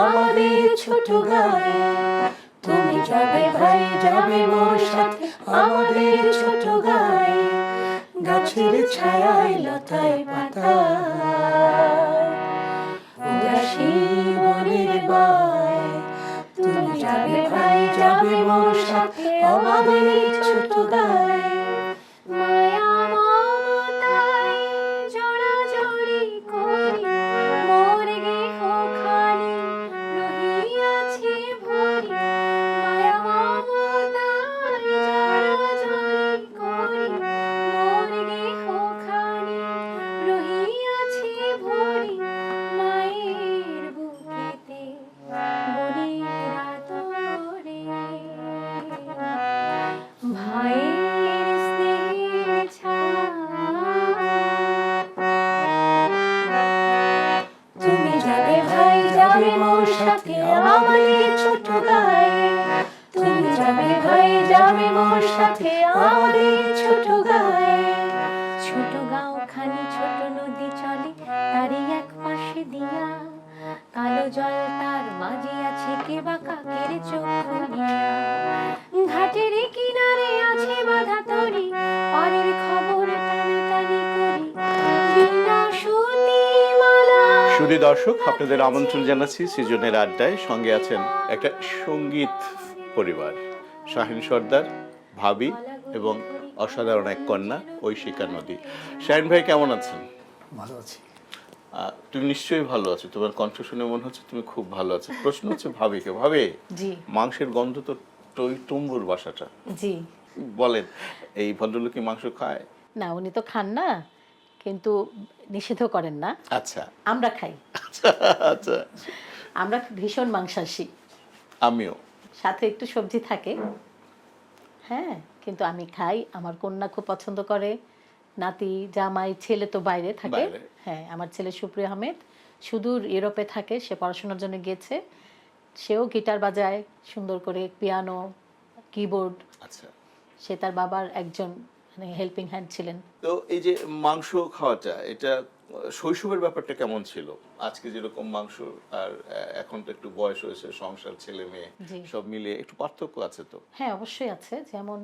আমাদের ছোট গায়ে। তুমি যাবে ভাই যাবে মোর সাথে আমাদের ছোট গায়ে, গাছের ছায়ায় লতায় পাতায় উদাসী বনের বায়। তুমি যাবে ভাই যাবে মোর সাথে আমাদের ছোট গায়ে। মায়া মমতায় জড়াজড়ি করি, মোর গেহ খানি রহিয়াছে ভরি। মায়া মমতায় জড়াজড়ি করি, মোর গেহ খানি রহিয়াছে ভরি। মায়ের বুকেতে বনের আদরে, ভাইয়ের স্নেহের ছায়া। তুমি যাবে ভাই যাবে মোর সাথে আমাদের ছোট গায়ে। তুমি যাবে ভাই যাবে মোর সাথে আমাদের ছোট গায়ে। ছোট গাঁও খানি ছোট নদী চলে তারই এক পাশে দিয়া, কালো জল তার মাঝে আছে কে বা কাকের চোখ খুলিয়া। ঘাটের কিনারে আছে বাঁধা তরি, পারের খবর টানাটানি করি, বিনা সুতি মালা। সুধী দর্শক, আপনাদের আমন্ত্রণ জানাচ্ছি সৃজনের আড্ডায়। সঙ্গে আছেন একটা সঙ্গীত পরিবার, শাহিন সর্দার, ভাবি এবং অসাধারণ এক কন্যা ঐশিকা নদী। শাহিন ভাই কেমন আছেন? ভালো আছি। তুমি নিশ্চয়ই ভালো আছো, তোমার কণ্ঠ শুনে মনে হচ্ছে তুমি খুব ভালো আছো। প্রশ্ন হচ্ছে ভাবিকে, ভাবে জি মাংসের গন্ধ তো টইটুম্বুর বাসাটা, জি বলেন এই ভদ্রলোক কি মাংস খায়? না, উনি তো খান না, কিন্তু নিষেধ করেন না। আচ্ছা আমরা খাই, আচ্ছা আচ্ছা, আমরা ভীষণ মাংসাশী। আমিও। সাথে একটু সবজি থাকে, হ্যাঁ, কিন্তু আমি খাই। আমার কন্যা খুব পছন্দ করে, নাতি জামাই, ছেলে তো বাইরে থাকে। বাইরে। হ্যাঁ, আমার ছেলে সুপ্রিয় আহমেদ সুদূর ইউরোপে থাকে, সে পড়াশোনার জন্য গিয়েছে। সেও গিটার বাজায় সুন্দর করে, পিয়ানো, কিবোর্ড। আচ্ছা, সে তার বাবার একজন হেল্পিং হ্যান্ড ছিলেন। তো এই যে মাংস খাওয়াটা, এটা শৈশবের ব্যাপারটা কেমন ছিল? আজকে যেরকম মাংস আর এখন তো একটু বয়স হয়েছে, সংসার, ছেলে মেয়ে জি। সব মিলিয়ে একটু পার্থক্য আছে তো? হ্যাঁ, অবশ্যই আছে। যেমন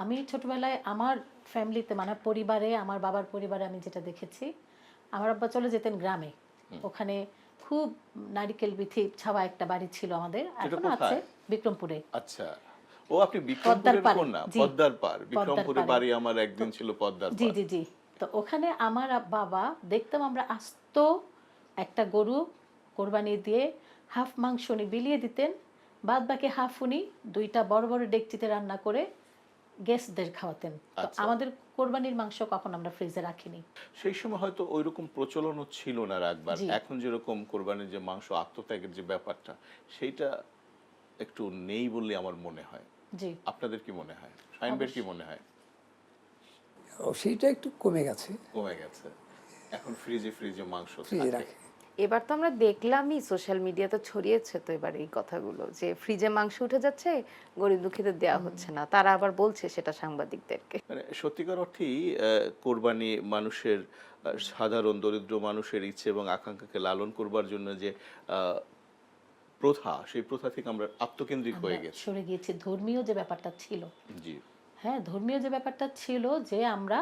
আমি ছোটবেলায় আমার ফ্যামিলিতে, মানে পরিবারে, আমার বাবার পরিবারে আমি যেটা দেখেছি, আমার আব্বা চলে যেতেন গ্রামে। ওখানে খুব নারিকেল বিথি ছাওয়া একটা বাড়ি ছিল আমাদের, সেটা এখনো আছে, কোথায়? বিক্রমপুরে। আচ্ছা, ও আপনি বিক্রমপুরের পাড়ে। কন্যা? জি, পদ্মার পার, বিক্রমপুরে পাড়ে। বাড়ি আমার একদিন ছিল পদ্মার জি পার। জি জি তো ওখানে আমার বাবা, দেখতাম আমরা আস্ত একটা গরু কোরবানি দিয়ে হাফ মাংস উনি বিলিয়ে দিতেন, বাদ বাকি হাফ উনি দুইটা বড় বড় ডেকচিতে রান্না করে গেস্টদের খাওয়াতেন। তো আচ্ছা। আমাদের কোরবানির মাংস কখন আমরা ফ্রিজে রাখিনি। সেই সময় হয়তো ওইরকম প্রচলনও ছিল না রাখবার। জি। এখন যেরকম কোরবানির যে মাংস আত্মত্যাগের যে ব্যাপারটা, সেইটা একটু নেই বললে আমার মনে হয়। জি, আপনাদের কি মনে হয়? শাহিন ভাইয়ের কি মনে হয়? ও সেইটা একটু কমে গেছে, কমে গেছে, এখন ফ্রিজে ফ্রিজে মাংস ফ্রিজে থাকে। রাখে। এবার তো আমরা দেখলামই, সোশ্যাল মিডিয়াতে ছড়িয়েছে তো এবার এই কথাগুলো, যে ফ্রিজে মাংস উঠে যাচ্ছে, গরিব দুঃখীদের দেওয়া হচ্ছে না, তারা আবার বলছে সেটা সাংবাদিকদেরকে। মানে সত্যিকার অর্থেই কোরবানি মানুষের, সাধারণ দরিদ্র মানুষের ইচ্ছে এবং আকাঙ্ক্ষাকে লালন করবার জন্য যে প্রথা, সেই প্রথা থেকে আমরা আত্মকেন্দ্রিক হয়ে আমরা গেছি। সরে গিয়েছি। ধর্মীয় যে ব্যাপারটা ছিল, জি। হ্যাঁ, ধর্মীয় যে ব্যাপারটা ছিল, যে আমরা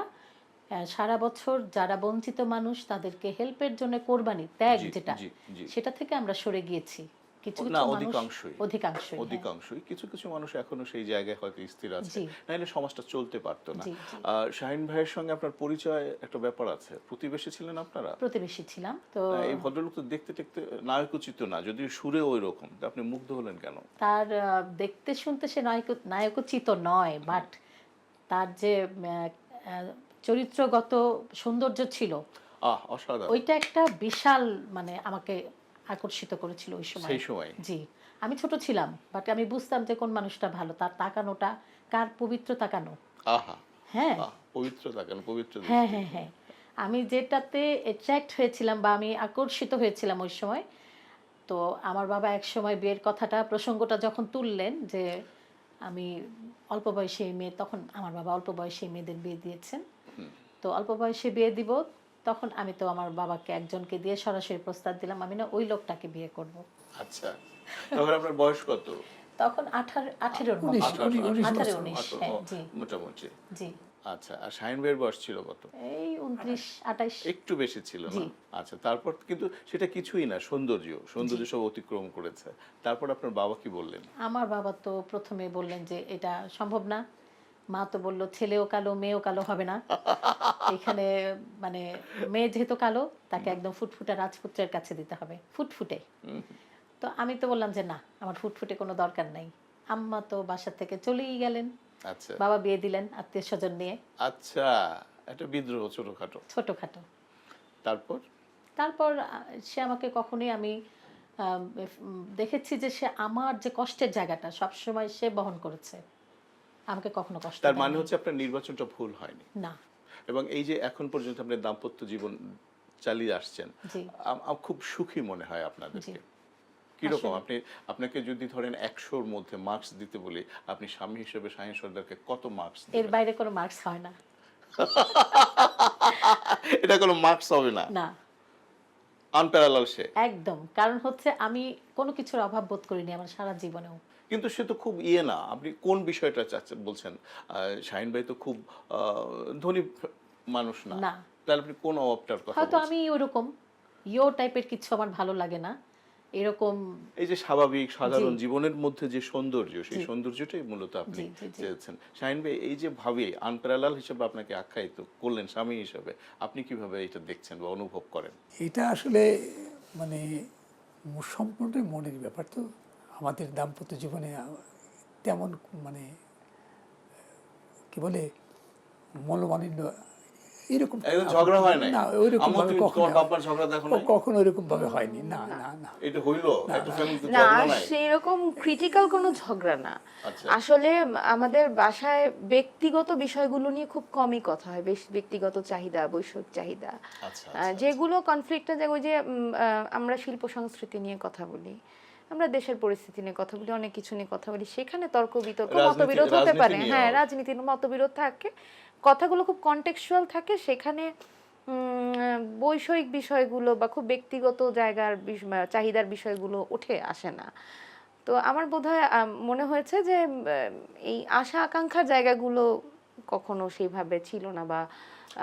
সারা বছর যারা বঞ্চিত মানুষ তাদেরকে হেল্পের জন্য কোরবানি ত্যাগ, জি, যেটা জি, জি। সেটা থেকে আমরা সরে গিয়েছি। কিছু না, কিছু মানুষ, অধিকাংশই। অধিকাংশই, হ্যাঁ। অধিকাংশই, কিছু কিছু মানুষ এখনো সেই জায়গায় হয়তো স্থির আছে, জি। নাহলে সমাজটা চলতে পারতো না। জি, জি। শাহিন ভাইয়ের সঙ্গে আপনার পরিচয় একটা ব্যাপার আছে, প্রতিবেশী ছিলেন আপনারা? প্রতিবেশী ছিলাম তো। এই ভদ্রলোক তো দেখতে দেখতে নায়কোচিত না, যদিও সুরে ওই রকম। তো আপনি মুগ্ধ হলেন কেন? তার দেখতে শুনতে সে নায়কোচিত নয়, বাট তার যে চরিত্রগত সৌন্দর্য ছিল, অসাধারণ। ওইটা একটা বিশাল, মানে আমাকে আকর্ষিত করেছিল ওই সময়। সেই সময়? জি, আমি ছোট ছিলাম, বাট আমি বুঝতাম যে কোন মানুষটা ভালো, তার তাকানোটা, কার পবিত্র তাকানো। আহা, হ্যাঁ পবিত্র থাকেন, পবিত্র হ্যাঁ দৃষ্টি। হ্যাঁ হ্যাঁ আমি যেটাতে অ্যাট্রাক্ট হয়েছিলাম বা আমি আকর্ষিত হয়েছিলাম ওই সময়। তো আমার বাবা এক সময় বিয়ের কথাটা, প্রসঙ্গটা যখন তুললেন, যে আমি অল্প বয়সী মেয়ে, তখন আমার বাবা অল্প বয়সী মেয়েদের বিয়ে দিয়েছেন, তো অল্প বয়সে বিয়ে দিব, তখন আমি তো আমার বাবাকে একজনকে দিয়ে সরাসরি প্রস্তাব দিলাম আমি না ওই লোকটাকে বিয়ে করব। আচ্ছা, তখন আপনার বয়স কত? তখন 18-এর মতো। 18-19, হ্যাঁ, জি মোটামুটি। জি। আচ্ছা, আর শাহিন ভাইয়ের বয়স ছিল কত? এই 29-28। একটু বেশি ছিল জি। না? আচ্ছা, তারপর কিন্তু সেটা কিছুই না, সৌন্দর্য সব অতিক্রম করেছে। তারপর আপনার বাবা কি বললেন? আমার বাবা তো প্রথমে বললেন যে এটা সম্ভব না। মা তো বলল ছেলেও কালো মেয়েও কালো হবে না, এখানে মানে মেয়ে যেহেতু কালো তাকে একদম ফুটফুটে রাজপুত্রের কাছে দিতে হবে, ফুটফুটে। তো আমি তো বললাম যে না, আমার ফুটফুটে কোনো দরকার নাই। আম্মা তো বাসা থেকে চলেই গেলেন, আচ্ছা বাবা বিয়ে দিলেন আত্মীয় স্বজন নিয়ে, আচ্ছা, একটা বিদ্রোহ ছোটখাটো। ছোটখাটো। তারপর তারপর সে আমাকে কখনোই আমি দেখেছি যে সে আমার যে কষ্টের জায়গাটা সবসময় সে বহন করেছে, আমাকে কখনো কষ্ট তার দেয়নি। মানে হচ্ছে আপনার নির্বাচনটা ভুল হয়নি। না। এবং এই যে এখন পর্যন্ত আপনি দাম্পত্য জীবন চালিয়ে আসছেন, জি। খুব সুখী মনে হয় আপনাদেরকে। জি। কিরকম আসলে- আপনি, আপনাকে যদি ধরেন 100-র মধ্যে মার্কস দিতে বলি, আপনি স্বামী হিসেবে শাহিন সর্দারকে কত মার্কস এর দিবেন? বাইরে কোনো মার্কস হয় না। এটা কোনো মার্কস হবে না, না, আনপ্যারালাল সে। একদম। কারণ হচ্ছে আমি কোনো কিছুর অভাব বোধ করিনি আমার সারা জীবনেও। কিন্তু সে তো খুব না, আপনি কোন বিষয়টা চাচ্ছেন বলছেন? শাহিন ভাই তো খুব ধনী মানুষ না, না। তাহলে আপনি কোন অভাবটার কথা হয়তো বলছেন? আমি ওরকম টাইপের কিছু আমার ভালো লাগে না, এরকম। এই যে স্বাভাবিক সাধারণ জি। জীবনের মধ্যে যে সৌন্দর্য, সেই জি। সৌন্দর্যটাই মূলত আপনি জি, জি, জি। চেয়েছেন। শাহিন ভাই, এই যে ভাবে আনপ্যারালাল হিসেবে আপনাকে আখ্যায়িত করলেন স্বামী হিসেবে, আপনি কিভাবে এটা দেখছেন বা অনুভব করেন? এটা আসলে মানে সম্পূর্ণটাই মনের ব্যাপার। তো আমাদের দাম্পত্য জীবনে তেমন মানে কি বলে মনোমালিন্য এরকম একদম ঝগড়া হয় নাই? না, ওইরকম আম্মু, ভাবে তুমি কখনো তোমার বাবার ঝগড়া দেখো নাই? কখনো ওইরকম ভাবে হয়নি। না না না। এটা হইলো একটা ফ্যামিলিতে না, ঝগড়া নাই? সেরকম ক্রিটিক্যাল কোনো ঝগড়া না। আচ্ছা। আসলে আমাদের বাসায় ব্যক্তিগত বিষয়গুলো নিয়ে খুব কমই কথা হয়, বেশ ব্যক্তিগত চাহিদা, বৈষয়িক চাহিদা, আচ্ছা, যেগুলো কনফ্লিক্টটা, যে ওই যে আমরা শিল্প সংস্কৃতি নিয়ে কথা বলি, আমরা দেশের পরিস্থিতি নিয়ে কথা বলি, অনেক কিছু নিয়ে কথা বলি, সেখানে তর্ক বিতর্ক মতবিরোধ হতে রাজনীতি পারে। নিয়েও। হ্যাঁ, রাজনীতির মতবিরোধ থাকে, কথাগুলো খুব কন্টেক্সচুয়াল থাকে, সেখানে বৈষয়িক বিষয়গুলো বা খুব ব্যক্তিগত জায়গার চাহিদার বিষয়গুলো উঠে আসে না। তো আমার বোধহয় মনে হয়েছে যে এই আশা আকাঙ্ক্ষার জায়গাগুলো কখনো সেইভাবে ছিল না, বা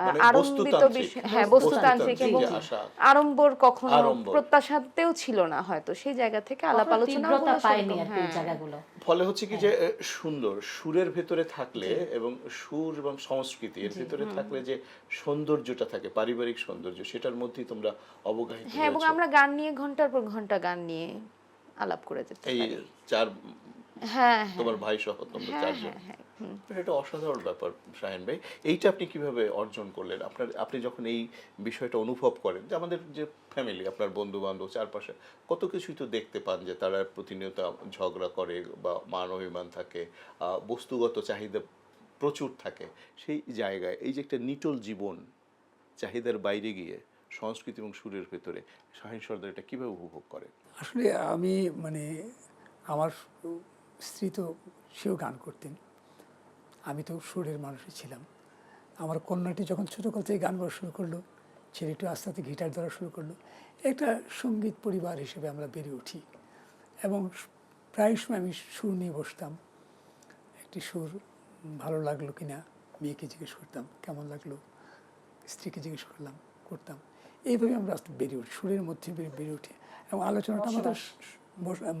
মানে আড়ম্বিত বস্তুতান্ত্রিক। বিষয়, হ্যাঁ, বস্তুতান্ত্রিক এবং যে আশা। আড়ম্বর কখনো আড়ম্বর। প্রত্যাশাতেও ছিল না, হয়তো সেই জায়গা থেকে আলাপ কখনো আলোচনা তীব্রতা পায়নি আর কি ওই জায়গাগুলো। ফলে হচ্ছে কি যে সুন্দর সুরের ভেতরে থাকলে এবং সুর এবং সংস্কৃতি এর ভেতরে থাকলে যে সৌন্দর্যটা থাকে, পারিবারিক সৌন্দর্য, সেটার মধ্যেই তোমরা অবগাহিত হ্যাঁ, এবং হয়েছো। আমরা গান নিয়ে ঘন্টার পর ঘন্টা গান নিয়ে আলাপ করে যেতে এই পারি। চার, হ্যাঁ, তোমার ভাই সহ তোমরা চারজন। এটা অসাধারণ ব্যাপার শাহিন ভাই। এইটা আপনি কিভাবে অর্জন করলেন? আপনি যখন এই বিষয়টা অনুভব করেন যে আমাদের যে ফ্যামিলি, আপনার বন্ধু বান্ধব চারপাশে কত কিছুই তো দেখতে পান যে তারা প্রতিনিয়ত ঝগড়া করে বা মান অভিমান থাকে, বস্তুগত চাহিদা প্রচুর থাকে, সেই জায়গায় এই যে একটা নিটল জীবন, চাহিদার বাইরে গিয়ে সংস্কৃতি এবং সুরের ভেতরে শাহিন সর্দার এটা কিভাবে উপভোগ করে? আসলে আমি মানে আমার স্ত্রী তো সেও গান করতেন, আমি তো সুরের মানুষই ছিলাম। আমার কন্যাটি যখন ছোটোকাল থেকে গান গাওয়া শুরু করলো, ছেলেটি আস্তে আস্তে গিটার ধরা শুরু করলো, একটা সঙ্গীত পরিবার হিসেবে আমরা বেড়ে উঠি। এবং প্রায় সময় আমি সুর নিয়ে বসতাম, একটি সুর ভালো লাগলো কিনা মেয়েকে জিজ্ঞেস করতাম, কেমন লাগলো স্ত্রীকে জিজ্ঞেস করতাম। এইভাবে আমরা আস্তে বেড়ে উঠি, সুরের মধ্যে বেড়ে উঠি। এবং আলোচনাটা আমাদের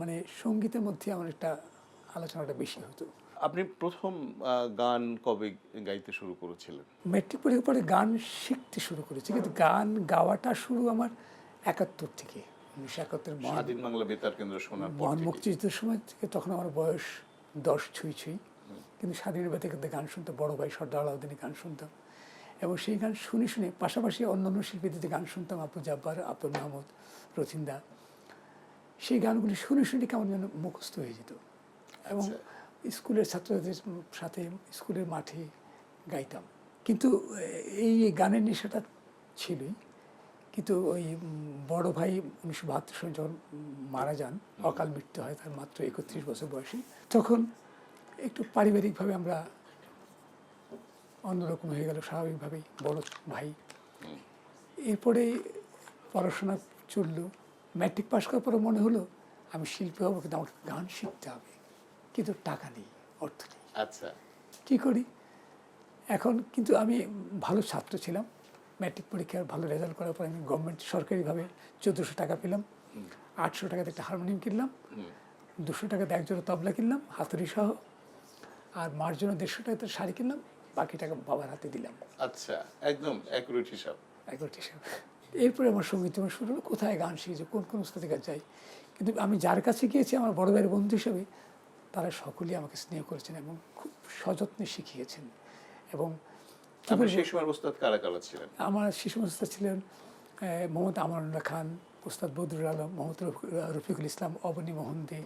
মানে সঙ্গীতের মধ্যে আমার একটা আলোচনাটা বেশি হতো। আপনি প্রথম গান কবে গাইতে শুরু করেছিলেন? মেট্রিক পরীক্ষার পরে গান শিখতে শুরু করেছি, কিন্তু গান গাওয়াটা শুরু আমার 71 থেকে, 1971 স্বাধীন বাংলা বেতার কেন্দ্র শোনার পর মহান থেকে। মুক্তিযুদ্ধের সময় থেকে। তখন আমার বয়স 10 ছুঁই। কিন্তু স্বাধীন বেতার কেন্দ্রে গান শুনতাম, বড় ভাই সর্দার আলাউদ্দিনের গান শুনতাম, এবং সেই গান শুনে শুনে পাশাপাশি অন্যান্য শিল্পীদের গান শুনতাম, আব্দুল জব্বার, আব্দুল মাহমুদ, রথিন্দা। সেই গানগুলি শুনে শুনে কেমন যেন মুখস্থ হয়ে যেত, এবং স্কুলের ছাত্রদের সাথে স্কুলের মাঠে গাইতাম। কিন্তু এই গানের নেশাটা ছিলই। কিন্তু ওই বড় ভাই 1972 সালে যখন মারা যান, অকাল মৃত্যু হয়, তার মাত্র 31 বছর বয়সে, তখন একটু পারিবারিকভাবে আমরা অন্যরকম হয়ে গেল। স্বাভাবিকভাবেই বড় ভাই এরপরে পড়াশোনা চললো, ম্যাট্রিক পাস করার পরে মনে হলো আমি শিল্পী হবো, কিন্তু আমাকে গান শিখতে হবে, কিন্তু টাকা নেই, অর্থ নেই, আচ্ছা, কী করি? এখন কিন্তু আমি ভালো ছাত্র ছিলাম, ম্যাট্রিক পরীক্ষার ভালো রেজাল্ট করার পর আমি গভর্নমেন্ট সরকারিভাবে 1400 টাকা পেলাম, 800 টাকাতে একটা হারমোনিয়াম কিনলাম, 200 টাকাতে একজোড়া তবলা কিনলাম হাতুড়ি সহ, আর মার জন্য 150 টাকাতে শাড়ি কিনলাম, বাকি টাকা বাবার হাতে দিলাম। আচ্ছা, একদম অ্যাকুরেট হিসাব। একবারটি এরপরে আমার সঙ্গীত জীবন শুরু হলো, কোথায় গান শিখেছি, কোন কোন উস্তাদের কাছে যাই, কিন্তু আমি যার কাছে গিয়েছি আমার বড় ভাইয়ের বন্ধু হিসেবে, তারা সকলেই আমাকে স্নেহ করেছেন এবং খুব সযত্নে শিখিয়েছেন। এবং আপনি সেই সময় ওস্তাদ কারা কারা ছিলেন? আমার শিশু উস্তাদ ছিলেন মোহাম্মদ আমানুল্লাহ খান, উস্তাদ বদরুল আলম, মোহাম্মদ রফিকুল ইসলাম, অবনী মোহন দে।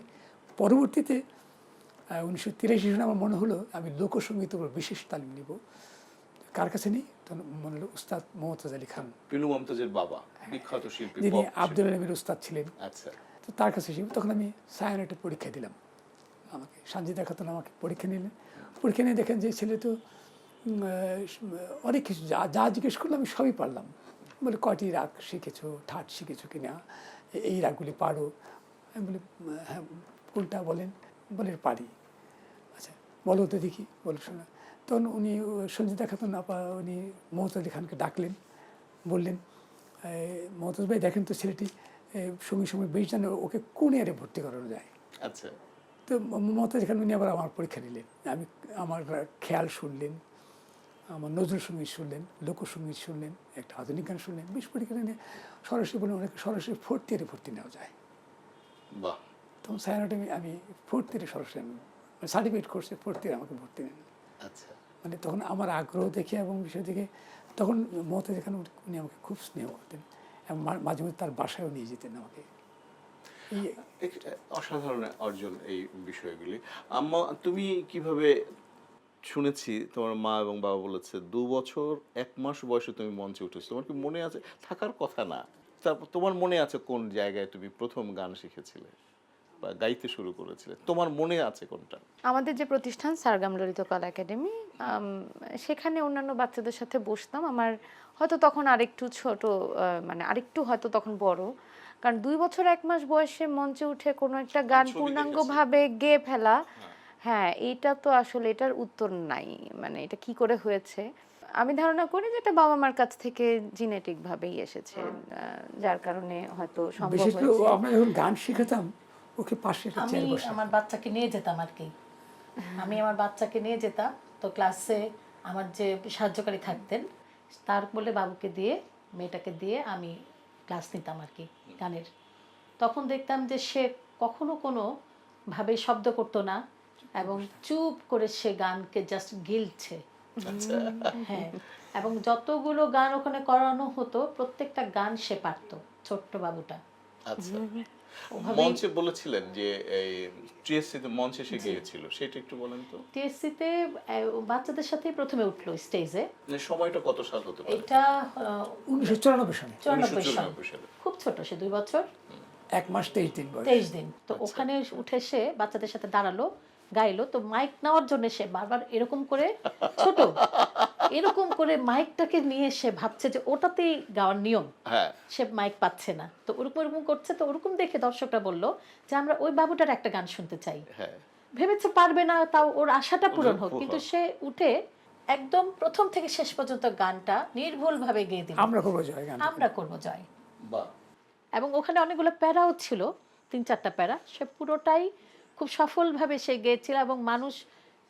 পরবর্তীতে 1983 সালে আমার মনে হলো আমি লোকসঙ্গীতের উপর বিশেষ তালিম নিব, কার কাছে নিই? তখন মনে হলো উস্তাদ মোহাম্মদ আলী খান, পিলু মমতাজের বাবা, বিখ্যাত শিল্পী, যিনি pop আব্দুল আলমের উস্তাদ ছিলেন। আচ্ছা, তো তার কাছে শিখব। তখন আমি সায়ানেটের পরীক্ষা দিলাম, আমাকে সানজিদা খাতুন আমাকে পরীক্ষা নিলেন। পরীক্ষা নিয়ে দেখেন যে ছেলে তো অনেক কিছু যা যা জিজ্ঞেস করলো আমি সবই পারলাম। বলে কয়টি রাগ শিখেছো, ঠাট শিখেছো কিনা, এই রাগগুলি পারো? আমি বলি হ্যাঁ, কোনটা বলেন? বলে পারি। আচ্ছা বলো তো দেখি, বলো শোনা। তখন উনি সঞ্জিদা খাতুন আপা উনি মোহাম্মদ আলী খানকে ডাকলেন, বললেন মমতাজ ভাই দেখেন তো ছেলেটি সঙ্গে সঙ্গে বেশ জানে, ওকে কোন ইয়ারে ভর্তি করানো যায়। আচ্ছা, তো মমতাজ খান উনি আবার আমার পরীক্ষা নিলেন, আমি আমার খেয়াল শুনলেন, আমার নজরুল সঙ্গীত শুনলেন, লোকসঙ্গীত শুনলেন, একটা আধুনিক গান শুনলেন, বেশ পরীক্ষা নিয়ে সরাসরি বলে অনেক সরাসরি 4th ইয়ারে ভর্তি নেওয়া যায়। বাহ। তখন সায়নাটে আমি 4th ইয়ারে সরাসরি সার্টিফিকেট কোর্সে 4th ইয়ারে আমাকে ভর্তি নেন। আচ্ছা, মানে তখন আমার আগ্রহ দেখে এবং বিষয় দেখে তখন মমতাজ খান উনি আমাকে খুব স্নেহ করতেন এবং মাঝে মাঝে তার বাসায়ও নিয়ে যেতেন আমাকে। অসাধারণ অর্জন এই বিষয়গুলি। আম্মা, তুমি কিভাবে, শুনেছি তোমার মা এবং বাবা বলেছে 2 বছর 1 মাস বয়সে তুমি মঞ্চে উঠেছো, তোমার কি মনে আছে? থাকার কথা না, তারপর তোমার মনে আছে কোন জায়গায় তুমি প্রথম গান শিখেছিলে বা গাইতে শুরু করেছিলে? তোমার মনে আছে কোনটা? আমাদের যে প্রতিষ্ঠান সারগাম ললিত কলা একাডেমি, সেখানে অন্যান্য বাচ্চাদের সাথে বসতাম। আমার হয়তো তখন আরেকটু ছোট, মানে আরেকটু হয়তো তখন বড়, কারণ 2 বছর 1 মাস বয়সে মঞ্চে উঠে কোনো একটা গান পূর্ণাঙ্গভাবে গেয়ে ফেলা, হ্যাঁ এটা তো আসলে এটার উত্তর নাই, মানে এটা কি করে হয়েছে। আমি ধারণা করি যে এটা বাবা মার কাছ থেকে জিনেটিক ভাবেই এসেছে, যার কারণে হয়তো সম্ভব বিশেষ করে হয়েছে। আমরা যখন গান শিখাতাম ওকে পাশে একটা আমি চেয়ার বসে আমার বাচ্চাকে নিয়ে যেতাম আর কি, আমি আমার বাচ্চাকে নিয়ে যেতাম। তো ক্লাসে আমার যে সাহায্যকারী থাকতেন তার বলে বাবুকে দিয়ে মেয়েটাকে দিয়ে আমি ক্লাস নিতাম আর কি গানের। তখন দেখতাম যে সে কখনো কোনো ভাবে শব্দ করতো না এবং চুপ করে সে গানকে জাস্ট গিলছে। হ্যাঁ, এবং যতগুলো গান ওখানে করানো হতো প্রত্যেকটা গান সে পারতো, ছোট্ট বাবুটা। আচ্ছা, মঞ্চে বলেছিলেন যে এই টিএসসি তে মঞ্চে সে গিয়েছিল, সেটা একটু বলেন তো। টিএসসি তে বাচ্চাদের সাথেই প্রথমে উঠলো স্টেজে। মানে সময়টা কত সাল হতে পারে? এটা 1994 সালে, 94 সাল, খুব ছোট, সে 2 বছর 1 মাস 23 দিন বয়স। 23 দিন। তো ওখানে উঠে সে বাচ্চাদের সাথে দাঁড়ালো, গাইলো। তো মাইক নেওয়ার জন্য সে বারবার এরকম করে, ছোট এরকম করে মাইকটাকে নিয়ে সে ভাবছে যে ওটাতেই গাওয়ার নিয়ম, হ্যাঁ, সে মাইক পাচ্ছে না। তো ওরকম এরকম করছে। তো ওরকম দেখে দর্শকরা বললো যে আমরা ওই বাবুটার একটা গান শুনতে চাই। হ্যাঁ, ভেবেছে পারবে না, তাও ওর আশাটা পূরণ হোক। পূরণ কিন্তু হোক। সে উঠে একদম প্রথম থেকে শেষ পর্যন্ত গানটা নির্ভুলভাবে গেয়ে দিল, আমরা করবো জয় গান। আমরা করব জয়। বাহ। এবং ওখানে অনেকগুলো প্যারাও ছিল, 3-4টা প্যারা। সে পুরোটাই খুব সফলভাবে সে গেয়েছিল এবং মানুষ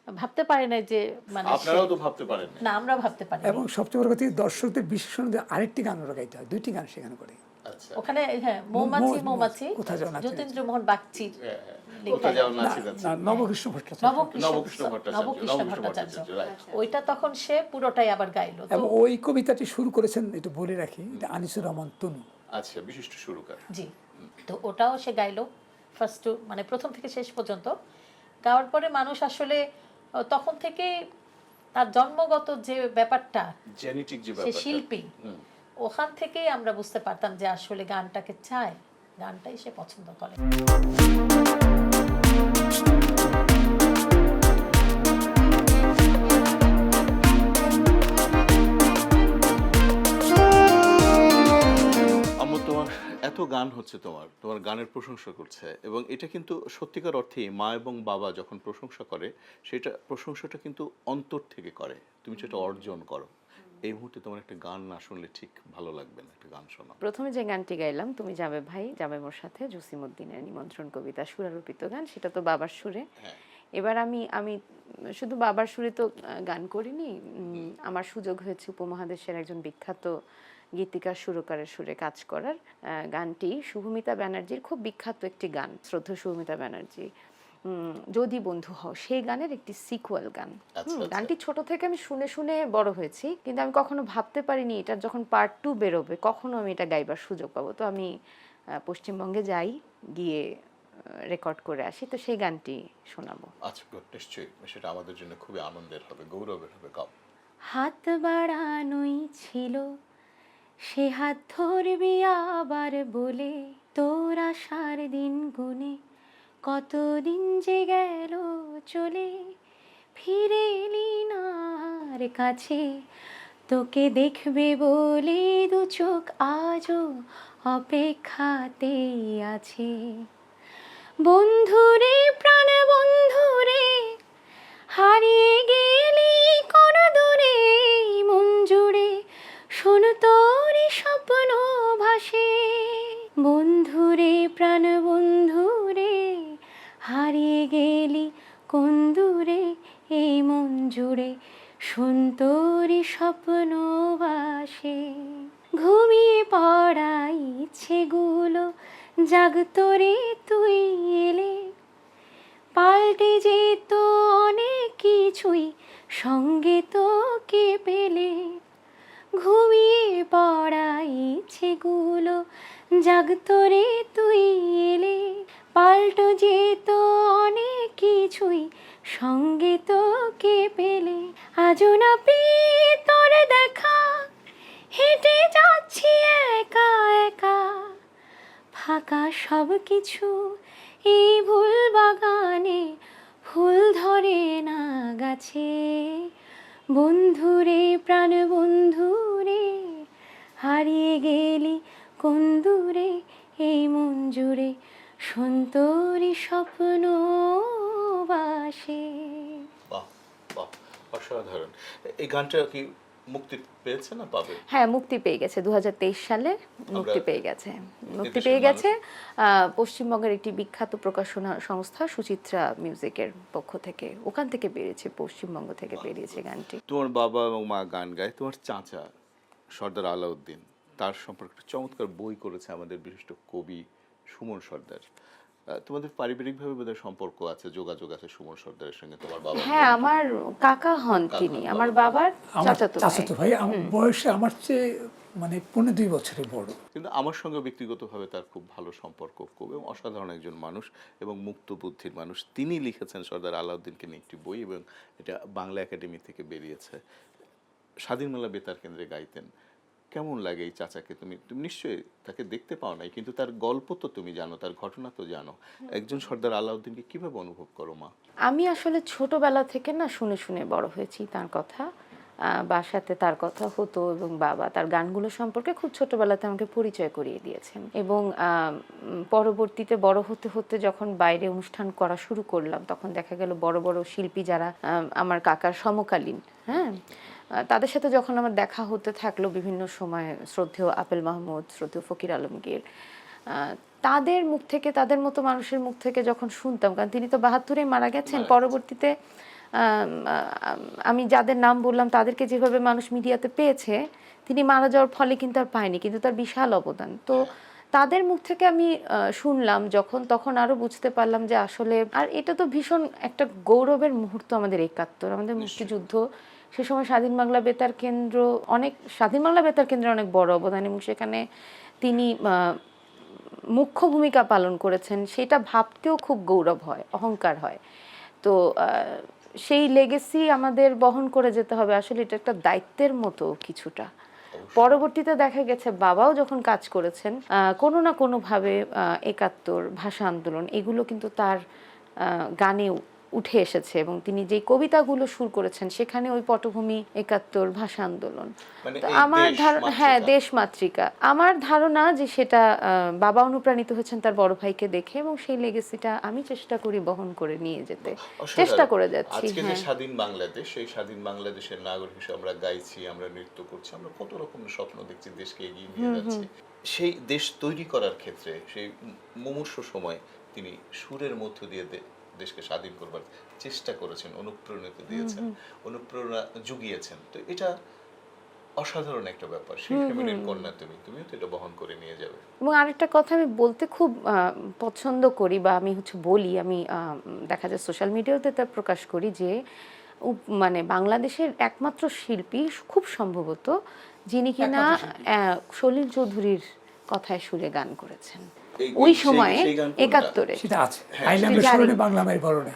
ভাবতে পারে না যে, মানে আপনারাও তো ভাবতে পারেন না। না, আমরা ভাবতে পারি না। এবং সবচেয়ে বড় কথা দর্শকদের বিশেষ অনুযায়ী আরেকটি গান ওরা গাইতে হয়, 2টি গান সেখানে করে। আচ্ছা, ওখানে হ্যাঁ, মৌমাছি মৌমাছি কোথায় যাও নাচি নাচি। যতীন্দ্র মোহন বাগচির হ্যাঁ, কোথায় যাও নাচি নাচি, না, নবকৃষ্ণ ভট্টাচার্য। নবকৃষ্ণ ভট্টাচার্য, রাইট। ওইটা তখন সে পুরোটাই আবার গাইলো। তো এবং ওই কবিতাটি শুরু করেছেন, একটু বলে রাখি, এটা আনিসুর রহমান তনু। আচ্ছা, বিশিষ্ট সুরকার। জি, তো ওটাও সে গাইলো ফার্স্ট টু, মানে প্রথম থেকে শেষ পর্যন্ত গাওয়ার পরে মানুষ আসলে তখন থেকে তার জন্মগত যে ব্যাপারটা, জেনেটিক যে সে ব্যাপারটা, শিল্পী, ওখান থেকেই আমরা বুঝতে পারতাম যে আসলে গানটাকে চায়, গানটাই সে পছন্দ করে। এত গান হচ্ছে তোমার গানের প্রশংসা করছে, এবং এটা কিন্তু সত্যিকার অর্থে মা এবং বাবা যখন প্রশংসা করে সেটা প্রশংসাটা কিন্তু অন্তর থেকে করে, তুমি যেটা অর্জন করো। এই মুহূর্তে তোমার একটা গান না শুনলে ঠিক ভালো লাগবে না, একটা গান শোনাও। প্রথমে যে গানটি গাইলাম, তুমি যাবে ভাই যাবে মোর সাথে, জসিমউদ্দিনের নিমন্ত্রণ কবিতা সুরারোপিত গান, সেটা তো বাবার সুরে। হ্যাঁ। এবার আমি আমি শুধু বাবার সুরে তো গান করিনি, আমার সুযোগ হয়েছে উপমহাদেশের একজন বিখ্যাত গীতিকার সুরকারের সুরে কাজ করার। গানটি শুভমিতা ব্যানার্জির খুব বিখ্যাত একটি গান, শ্রদ্ধেয় শুভমিতা ব্যানার্জি, যদি বন্ধু হও, সেই গানের একটি সিকুয়াল গান। আচ্ছা। গানটি ছোট থেকে আমি শুনে শুনে বড় হয়েছি, কিন্তু আমি কখনো ভাবতে পারিনি এটা যখন পার্ট 2 বেরোবে কখনো আমি এটা গাইবার সুযোগ পাবো। তো আমি পশ্চিমবঙ্গে যাই, গিয়ে রেকর্ড করে আসি, তো সেই গানটি শোনাবো। আচ্ছা, নিশ্চয়ই সেটা আমাদের জন্য খুবই আনন্দের হবে, গৌরবের হবে। গাও। হাত বাড়ানোই ছিল, সে হাত ধরবি আবার বলে, তোর আসার দিন গুনে কতদিন যে গেল চলে, ফিরে এলি না আর কাছে, তোকে দেখবে বলে দু চোখ আজও অপেক্ষাতেই আছে। বন্ধুরে প্রাণ বন্ধুরে, হারিয়ে গেলি কোন দূরে, মন জুড়ে শোন তোরই স্বপ্ন ভাসে। বন্ধুরে প্রাণ বন্ধুরে, হারিয়ে গেলি কোন দূরে, এই মন জুড়ে শোন তোরই স্বপ্ন ভাসে। ঘুমিয়ে পড়া ইচ্ছেগুলো জাগতো রে তুই এলে, পাল্টে যেত অনেক কিছুই সঙ্গে তোকে পেলে। ঘুমিয়ে পড়া ইচ্ছেগুলো জাগতো রে তুই এলে, পাল্টে যেত অনেক কিছুই সঙ্গে তোকে পেলে। আজও না পেয়ে তোর দেখা, হেঁটে যাচ্ছি একা একা, ফাঁকা সব কিছু এই ভুল বাগানে, ফুল ধরে না গাছে। বন্ধুরে প্রাণ বন্ধুরে, হারিয়ে গেলি কোন দূরে, এই মন জুড়ে শোন তোরই স্বপ্ন ভাসে। বাহ বাহ, অসাধারণ। এই গানটা কি মুক্তি পেয়েছে না পাবে? হ্যাঁ, মুক্তি পেয়ে গেছে 2023 সালে, মুক্তি পেয়ে গেছে। মুক্তি দেশের পেয়ে গেছে পশ্চিমবঙ্গের একটি বিখ্যাত প্রকাশনা সংস্থা সুচিত্রা মিউজিকের পক্ষ থেকে, ওখান থেকে বেরিয়েছে, পশ্চিমবঙ্গ থেকে বেরিয়েছে গানটি। তোমার বাবা এবং মা গান গায়, তোমার চাচা সর্দার আলাউদ্দিন তার সম্পর্কে একটা চমৎকার বই করেছে আমাদের বিশিষ্ট কবি সুমন সর্দার। তোমাদের পারিবারিকভাবে বোধহয় সম্পর্ক আছে, যোগাযোগ আছে সুমন সর্দারের সঙ্গে তোমার বাবা? হ্যাঁ, আমার কাকা হন তিনি, আমার বাবার আমার চাচাতো চাচাতো ভাই, আমার বয়সে আমার চেয়ে মানে 15-2 বছরের বড়। কিন্তু আমার সঙ্গে ব্যক্তিগতভাবে তার খুব ভালো সম্পর্ক, খুব এবং অসাধারণ একজন মানুষ এবং মুক্ত বুদ্ধির মানুষ। তিনি লিখেছেন সর্দার আলাউদ্দিনকে নিয়ে একটি বই, এবং এটা বাংলা একাডেমি থেকে বেরিয়েছে। স্বাধীন মেলা বেতার কেন্দ্রে গাইতেন। কেমন লাগে এই চাচাকে? তুমি তুমি নিশ্চয়ই তাকে দেখতে পাও নাই, কিন্তু তার গল্প তো তুমি জানো, তার ঘটনা তো জানো। একজন সর্দার আলাউদ্দিনকে কিভাবে অনুভব করো মা? আমি আসলে ছোটবেলা থেকে না শুনে শুনে বড় হয়েছি তার কথা, বাসাতে তার কথা হতো, এবং বাবা তার গানগুলো সম্পর্কে খুব ছোটবেলাতে আমাকে পরিচয় করিয়ে দিয়েছেন। এবং পরবর্তীতে বড় হতে হতে যখন বাইরে অনুষ্ঠান করা শুরু করলাম, তখন দেখা গেল বড় বড় শিল্পী যারা আমার কাকার সমকালীন, হ্যাঁ, তাদের সাথে যখন আমার দেখা হতে থাকলো বিভিন্ন সময়, শ্রদ্ধেয় আপেল মাহমুদ, শ্রদ্ধেয় ফকির আলমগীর, তাদের মুখ থেকে, তাদের মতো মানুষের মুখ থেকে যখন শুনতাম, কারণ তিনি তো 72-এ মারা গেছেন, পরবর্তীতে আমি যাদের নাম বললাম তাদেরকে যেভাবে মানুষ মিডিয়াতে পেয়েছে, তিনি মারা যাওয়ার ফলে কিন্তু আর পায়নি, কিন্তু তার বিশাল অবদান। তো তাদের মুখ থেকে আমি শুনলাম যখন, তখন আরো বুঝতে পারলাম যে আসলে, আর এটা তো ভীষণ একটা গৌরবের মুহূর্ত আমাদের 71, আমাদের মুক্তিযুদ্ধ। সে সময় স্বাধীন বাংলা বেতার কেন্দ্র, স্বাধীন বাংলা বেতার কেন্দ্রের অনেক বড় অবদান, এবং সেখানে তিনি মুখ্য ভূমিকা পালন করেছেন, সেটা ভাবতেও খুব গৌরব হয়, অহংকার হয়। তো সেই লেগেসি আমাদের বহন করে যেতে হবে, আসলে এটা একটা দায়িত্বের মতো কিছুটা। পরবর্তীতে দেখা গেছে বাবাও যখন কাজ করেছেন কোনো না কোনোভাবে, 71 ভাষা আন্দোলন, এগুলো কিন্তু তার গানেও উঠে এসেছে এবং তিনি যে কবিতাগুলো সুর করেছেন সেখানে ওই পটভূমি, ৭১, ভাষা আন্দোলন, মানে তো এই আমার দেশ ধারণা, হ্যাঁ, মাতৃকা। দেশ মাতৃকা, আমার ধারণা যে সেটা বাবা অনুপ্রাণিত হয়েছেন তার বড় ভাইকে দেখে এবং সেই লেগেসিটা আমি চেষ্টা করি বহন করে নিয়ে যেতে, অসাধারণ। চেষ্টা করে যাচ্ছি। আজকে যে হ্যাঁ, স্বাধীন বাংলাদেশ, সেই স্বাধীন বাংলাদেশের নাগরিক হিসেবে আমরা গাইছি, আমরা নৃত্য করছি, আমরা কত রকমের স্বপ্ন দেখছি, দেশকে এগিয়ে নিয়ে যাচ্ছি। সেই দেশ তৈরি করার ক্ষেত্রে সেই মুমূর্ষ সময় তিনি সুরের মধ্য দিয়ে দেশকে স্বাধীন করবার চেষ্টা করেছেন, অনুপ্রাণিত দিয়েছেন, অনুপ্রেরণা জুগিয়েছেন। তো এটা অসাধারণ একটা ব্যাপার। সেই ফ্যামিলির কন্যা তুমিও তো এটা বহন করে নিয়ে যাবে। এবং আরেকটা কথা আমি বলতে খুব পছন্দ করি বা আমি বলি, আমি দেখা যায় সোশ্যাল মিডিয়াতে তা প্রকাশ করি যে মানে বাংলাদেশের একমাত্র শিল্পী খুব সম্ভবত যিনি কিনা সলিল চৌধুরীর কথায় সুরে গান করেছেন ওই সময়ে, ৭১-এ। সেটা আছে, আইলামের স্মরণে বাংলা মায়ের বরণে,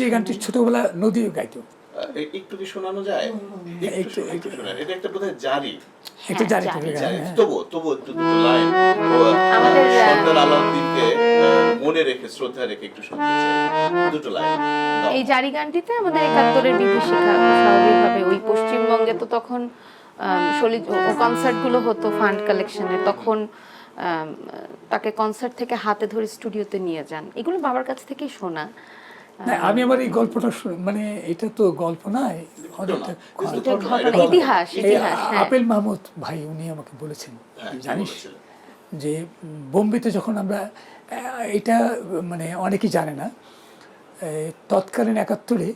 যে গানটি ছোটবেলা নদীও গাইতো। একটু কি শোনানো যায়? একটু শোনান। এটা একটা বোধহয় জারি, একটা জারি জারি, করে জারি। গান। তবু একটু দুটো লাইন আমাদের সর্দার আলাউদ্দিনকে মনে রেখে, শ্রদ্ধা রেখে একটু শুনতে চাই, দুটো লাইন দাও। এই জারি গানটিতে আমাদের ৭১-এর বিভীষিকা স্বাভাবিকভাবে ওই পশ্চিমবঙ্গে তো তখন কনসার্টগুলো হতো ফান্ড কালেকশনের, তখন তাকে কনসার্ট থেকে হাতে ধরে স্টুডিওতে নিয়ে যান, এগুলো বাবার কাছ থেকেই শোনা। না, আমি আমার এই গল্পটা মানে এটা তো গল্প নয়, অনেকটা এটা ঘটনা, ইতিহাস। হ্যাঁ, আপেল মাহমুদ ভাই উনি আমাকে বলেছেন, জানিস যে বোম্বেতে যখন আমরা এটা মানে অনেকেই জানে না, তৎকালীন ৭১-এ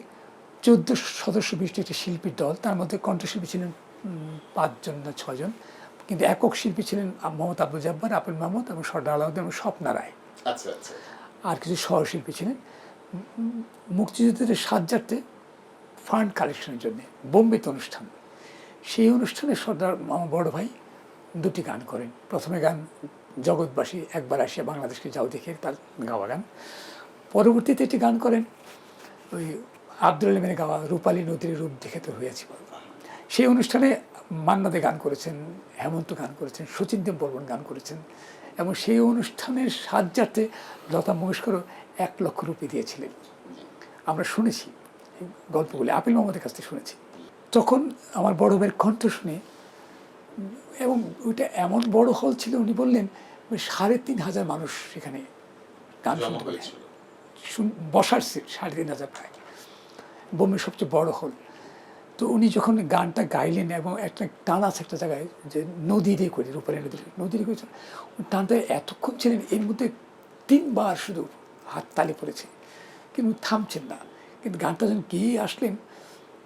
১৪ সদস্য বিশিষ্ট একটি শিল্পীর দল, তার মধ্যে কণ্ঠশিল্পী ছিলেন ৫ জন না ৬ জন, কিন্তু একক শিল্পী ছিলেন মোহাম্মদ আব্দুল জব্বার, আপেল মাহমুদ এবং সর্দার আলাউদ্দিন এবং স্বপ্না রায়। আচ্ছা আচ্ছা। আর কিছু সহশিল্পী ছিলেন। মুক্তিযুদ্ধের সাজ্জাতে ফান্ড কালেকশনের জন্য বোম্বেতে অনুষ্ঠান, সেই অনুষ্ঠানে সর্দার আমার বড় ভাই দুটি গান করেন। প্রথমে গান জগৎবাসী একবার আসিয়া বাংলাদেশকে যাও দেখে, তার গাওয়া গান। পরবর্তীতে একটি গান করেন ওই আব্দুল আলিমের গাওয়া রূপালী নদীর রূপ দেখে তো হয়েছি। সেই অনুষ্ঠানে মান্না দে গান করেছেন, হেমন্ত গান করেছেন, শচীন দেববর্মন গান করেছেন, এবং সেই অনুষ্ঠানের সাজ্জাতে লতা মঙ্গেশকরও ১ লক্ষ রুপি দিয়েছিলেন। আমরা শুনেছি এই গল্পগুলি, আপিল মোহাম্মদের কাছ থেকে শুনেছি। তখন আমার বড় ভাইয়ের কণ্ঠ শুনে, এবং ওইটা এমন বড় হল ছিল, উনি বললেন ৩,৫০০ মানুষ সেখানে গান শুনতে পারে, বসার সিট ৩,৫০০ প্রায়, বোম্বের সবচেয়ে বড় হল। তো উনি যখন গানটা গাইলেন এবং একটা টান আছে একটা জায়গায় যে নদীরে করে, রূপালী নদীরে করেছেন, টানটা এতক্ষণ ছিলেন, এর মধ্যে ৩ বার শুধু হাত তালি পড়েছে, কিন্তু থামছেন না। কিন্তু গানটা যখন গিয়ে আসলেন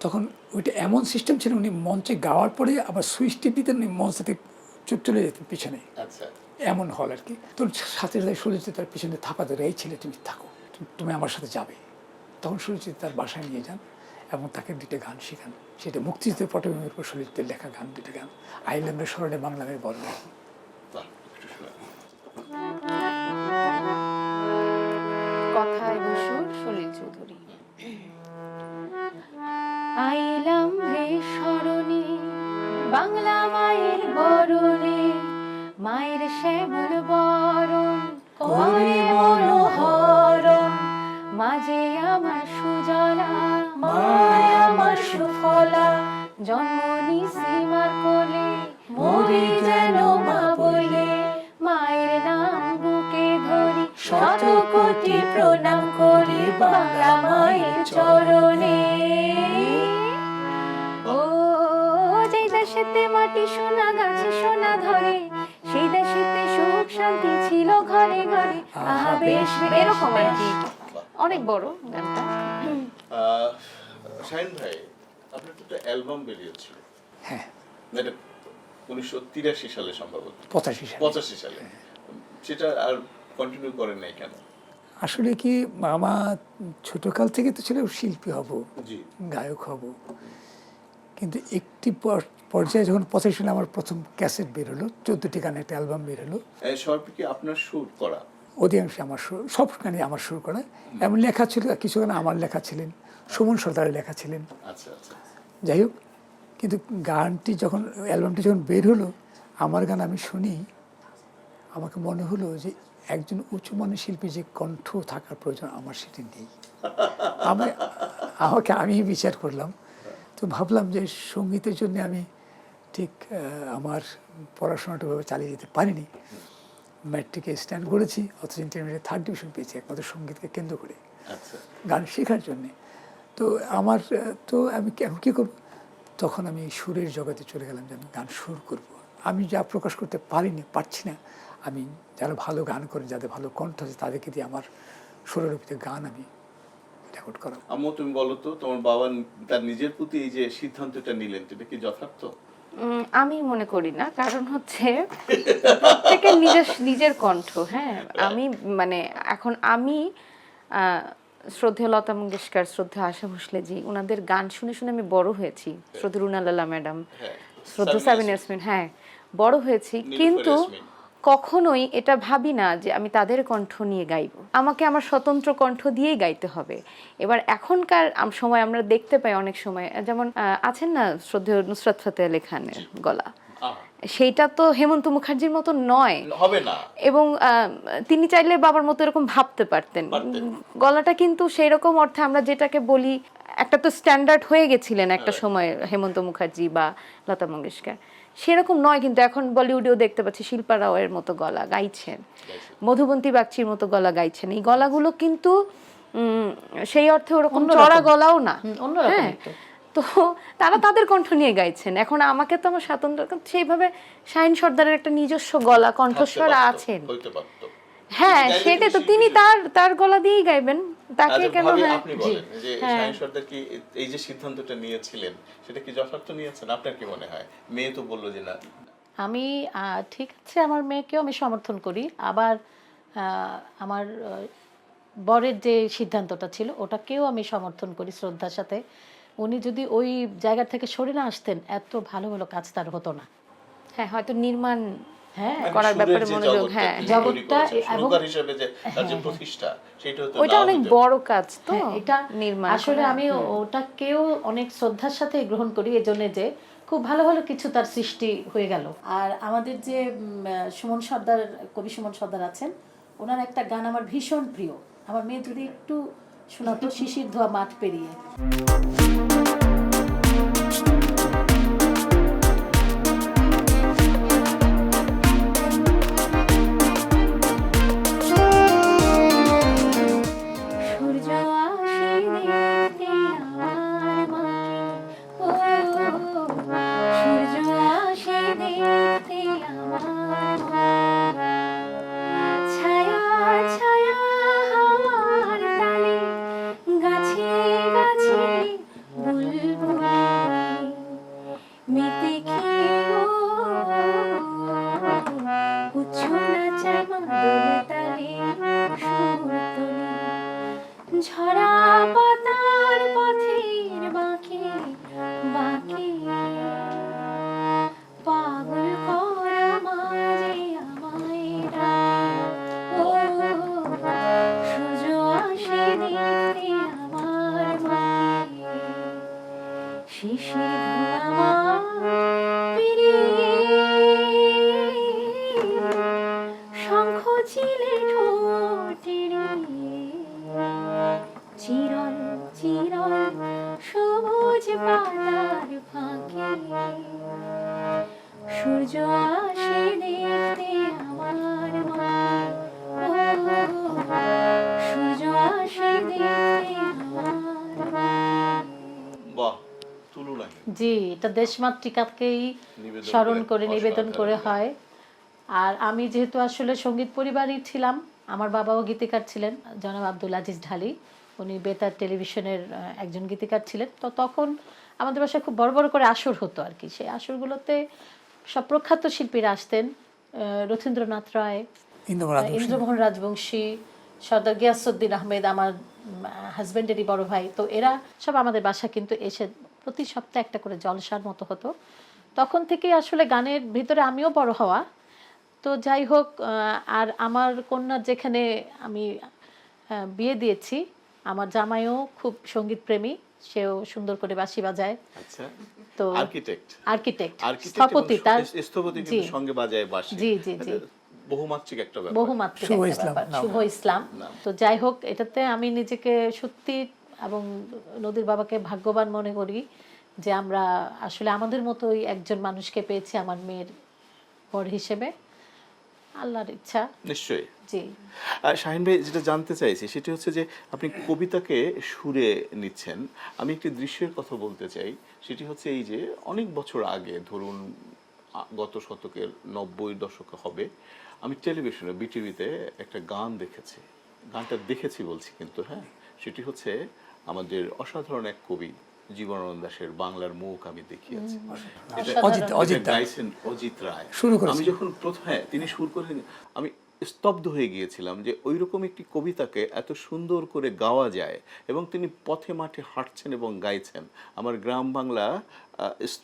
তখন ওইটা এমন সিস্টেম ছিল, উনি মঞ্চে গাওয়ার পরে আবার সুইচ টিপ দিতেন, উনি মঞ্চ থেকে চলে যেতেন পিছনে, এমন হল আর কি। তো সাথে সাথে সুরজিৎ তার পিছনে থাপা ধরে, এই ছেলে তুমি থাকো, তুমি আমার সাথে যাবে। তখন সুরজিৎ তার বাসায় নিয়ে যান এবং তাকে 2টা গান শেখান। সেটা মুক্তিযুদ্ধের পটভূমির উপর সুরজিতের লেখা গান, 2টা গান, আইল্যান্ডের স্মরণে বাংলা মেয়ের বরণে। কথা এবং সুর সলিল চৌধুরী। আইলাম রে স্মরণে বাংলা মায়ের বরণে, মায়ের শ্যামল বরণ করে মনোহরণ, মাঝে আমার সুজলা মায় আমার সুফলা, জন্ম নিছি মার কোলে মরি যেন মা বলে, মায়ের নাম বুকে ধরি শত কোটি প্রণাম করি বাংলা মায়ের চরণে। ও যেই দেশেতে মাটি সোনা গাছে সোনা ধরে, সেই দেশেতে সুখ শান্তি ছিল ঘরে ঘরে, আহা বেশ, এরকম আর কি। অনেক বড় গানটা। শাহিন ভাই, আপনার তো একটা অ্যালবাম বেরিয়েছিল, হ্যাঁ, এটা 1983 সালে সম্ভবত, 85 সালে, সেটা আর কন্টিনিউ করেন নাই কেন? আসলে কি, আমার ছোটকাল থেকে তো ছিল শিল্পী হব, জি, গায়ক হব, কিন্তু একটি পর্যায়ে যখন 85 সালে আমার প্রথম ক্যাসেট বের হলো, 14টি গানের একটা অ্যালবাম বের হলো, সব কি আপনার সুর করা? অধিকাংশ আমার সুর, সব গানই আমার সুর করা। এমন লেখা ছিল, কিছু গান আমার লেখা ছিলেন, সুমন সর্দারের লেখা ছিলেন। আচ্ছা আচ্ছা। যাই হোক, কিন্তু গানটি যখন, অ্যালবামটি যখন বের হলো, আমার গান আমি শুনি, আমাকে মনে হলো যে একজন উঁচু মানের শিল্পী যে কণ্ঠ থাকার প্রয়োজন, আমার সেটি নেই। আমি আমি বিচার করলাম, তো ভাবলাম যে সঙ্গীতের জন্য আমি ঠিক আমার পড়াশোনাটা ভাবে চালিয়ে যেতে পারিনি। ম্যাট্রিকে স্ট্যান্ড করেছি, অথচ ইন্টারমিডিয়েট 3rd ডিভিশন পেয়েছি একমাত্র সঙ্গীতকে কেন্দ্র করে আচ্ছা গান শেখার জন্যে। তো আমার তো আমি এখন কী করব, তখন আমি সুরের জগতে চলে গেলাম যে আমি গান সুর করব। আমি যা প্রকাশ করতে পারছি না, আমি যারা ভালো গান করে, যাদের ভালো কণ্ঠ আছে, তাদেরকে দিয়ে আমার সুরলিপিত গান আমি রেকর্ড করাবো। আম্মু তুমি বলো তো, তোমার বাবা তার নিজের প্রতি এই যে সিদ্ধান্তটা নিলেন, এটা কি যথার্থ? আমি মনে করি না, কারণ হচ্ছে প্রত্যেকের নিজের নিজের কণ্ঠ। হ্যাঁ, আমি মানে এখন আমি শ্রদ্ধেয় লতা মঙ্গেশকর, শ্রদ্ধেয় আশা ভোসলেজি, ওনাদের গান শুনে শুনে আমি বড় হয়েছি। শ্রদ্ধেয় রুনা লালা ম্যাডাম, শ্রদ্ধেয় সাবিনা ইয়াসমিন, হ্যাঁ বড় হয়েছি, কিন্তু কখনোই এটা ভাবি না যে আমি তাদের কণ্ঠ নিয়ে গাইবো। আমাকে আমার স্বতন্ত্র কণ্ঠ দিয়েই গাইতে হবে। এবার এখনকার সময় আমরা দেখতে পাই অনেক সময়, যেমন আছেন না শ্রদ্ধেয় নুসরাত ফাতে আলী খানের গলা, সেইটা তো হেমন্ত মুখার্জির মতো নয়, হবে না। এবং তিনি চাইলে বাবার মতো এরকম ভাবতে পারতেন। গলাটা কিন্তু সেই রকম অর্থে আমরা যেটাকে বলি, একটা তো স্ট্যান্ডার্ড হয়ে গেছিলেন একটা সময় হেমন্ত মুখার্জি বা লতা মঙ্গেশকর, সেরকম নয়। কিন্তু এখন বলিউডেও দেখতে পাচ্ছি শিল্পা রাওয়ের মতো গলা গাইছেন, মধুবন্তী বাগচির মতো গলা গাইছেন। এই গলাগুলো কিন্তু সেই অর্থে ওরকম চড়া গলাও না, হ্যাঁ। তো তারা তাদের কণ্ঠ নিয়ে গাইছেন। এখন আমাকে তো আমার স্বাতন্ত্র, সেইভাবে শাহিন সর্দারের একটা নিজস্ব গলা, কণ্ঠস্বর আছেন, হ্যাঁ সেটাই তো, তিনি তার গলা দিয়েই গাইবেন, তাকে কেন? আপনি বলেন যে শাহিন সর্দার কি এই যে সিদ্ধান্তটা নিয়েছিলেন, সেটা কি যথার্থ নিয়েছেন? আপনার কি মনে হয়? মেয়ে তো বললো যে না। আমি ঠিক আছে, আমার মেয়েকেও আমি সমর্থন করি। আবার আমার বরের যে সিদ্ধান্তটা ছিল ওটাকেও আমি সমর্থন করি শ্রদ্ধার সাথে। উনি যদি ওই জায়গা থেকে সরে না আসতেন, এত ভালো ভালো কাজ তার হতো না। হ্যাঁ, হয়তো নির্মাণ হ্যাঁ করার ব্যাপারে মনোযোগ, হ্যাঁ জগৎটা এবং হিসেবে যে তার যে প্রতিষ্ঠা, সেটা হতো ওইটা অনেক বড় কাজ তো এটা নির্মাণ। আসলে আমি ওটাকেও অনেক শ্রদ্ধার সাথে গ্রহণ করি, এজন্য যে খুব ভালো ভালো কিছু তার সৃষ্টি হয়ে গেল। আর আমাদের যে সুমন সর্দার, কবি সুমন সর্দার আছেন, ওনার একটা গান আমার ভীষণ প্রিয়। আমার মেয়ে যদি একটু শোনাতো, শিশির ধোয়া মাঠ পেরিয়ে। ঝরা পাতার পথের বাঁকে বাঁকে পাগল করা মাঝে আমায় ডাকে। ও সূর্য আসে দেখতে আমার মাকে, শিশির ধোয়া পেরিয়ে শঙ্খ চিলে চিরল চিরল সবুজ পাতার ফাঁকে সূর্য আসে দেখতে আমার মাকে। সূর্য আসে দেখতে আমার মাকে। বাহ, তুলনা জি, এটা দেশমাতৃকাকেই স্মরণ করে নিবেদন করে হয়। আর আমি যেহেতু আসলে সঙ্গীত পরিবারই ছিলাম, আমার বাবাও গীতিকার ছিলেন, জনাব আব্দুল আজিজ ঢালি, উনি বেতার টেলিভিশনের একজন গীতিকার ছিলেন। তো তখন আমাদের বাসায় খুব বড় বড় করে আসর হতো আর কি। সেই আসরগুলোতে সব প্রখ্যাত শিল্পীরা আসতেন, রথীন্দ্রনাথ রায়, ইন্দ্রমোহন রাজবংশী, সর্দার গিয়াসউদ্দিন আহমেদ, আমার হাজব্যান্ডেরই বড় ভাই। তো এরা সব আমাদের বাসা কিন্তু এসে প্রতি সপ্তাহে একটা করে জলসার মতো হতো। তখন থেকেই আসলে গানের ভিতরে আমিও বড় হওয়া। তো যাই হোক, আর আমার কন্যার যেখানে আমি বিয়ে দিয়েছি, আমার জামাইও খুব সঙ্গীত প্রেমী, সেও সুন্দর করে বাঁশি বাজায়। আচ্ছা, তো আর্কিটেক্ট স্থপতি, তার স্থপতি কিন্তু সঙ্গে বাজায় বাঁশি। জি জি জি। বহুমাত্রিক একটা ব্যাপার। বহুমাত্রিক শুভ একটা ইসলাম ব্যাপার, নাম। শুভ ইসলাম। নাম। তো যাই হোক, এটাতে আমি নিজেকে সত্যি এবং নদীর বাবাকে ভাগ্যবান মনে করি যে আমরা আসলে আমাদের মতোই একজন মানুষকে পেয়েছি আমার মেয়ের বর হিসেবে। আল্লাহর ইচ্ছা। নিশ্চয়ই। জি। শাহিন ভাই, যেটা জানতে চাইছি সেটা হচ্ছে যে আপনি কবিতাকে সুরে নিচ্ছেন। আমি একটি দৃশ্যের কথা বলতে চাই, সেটি হচ্ছে এই যে অনেক বছর আগে, ধরুন গত শতকের 90-এর দশকে হবে, আমি টেলিভিশনে বিটিভিতে একটা গান দেখেছি। গানটা দেখেছি বলছি কিন্তু, হ্যাঁ, সেটি হচ্ছে আমাদের অসাধারণ এক কবি জীবনানন্দ দাশের বাংলার মুখ আমি দেখিয়েছি। অজিত দা গাইছেন অজিত রায়। শুরু করেছেন। আমি যখন প্রথম, হ্যাঁ, তিনি সুর করে, আমি স্তব্ধ হয়ে গিয়েছিলাম যে ওইরকম একটি কবিতাকে এত সুন্দর করে গাওয়া যায়, এবং তিনি পথে মাঠে হাঁটছেন এবং গাইছেন। আমার গ্রাম বাংলা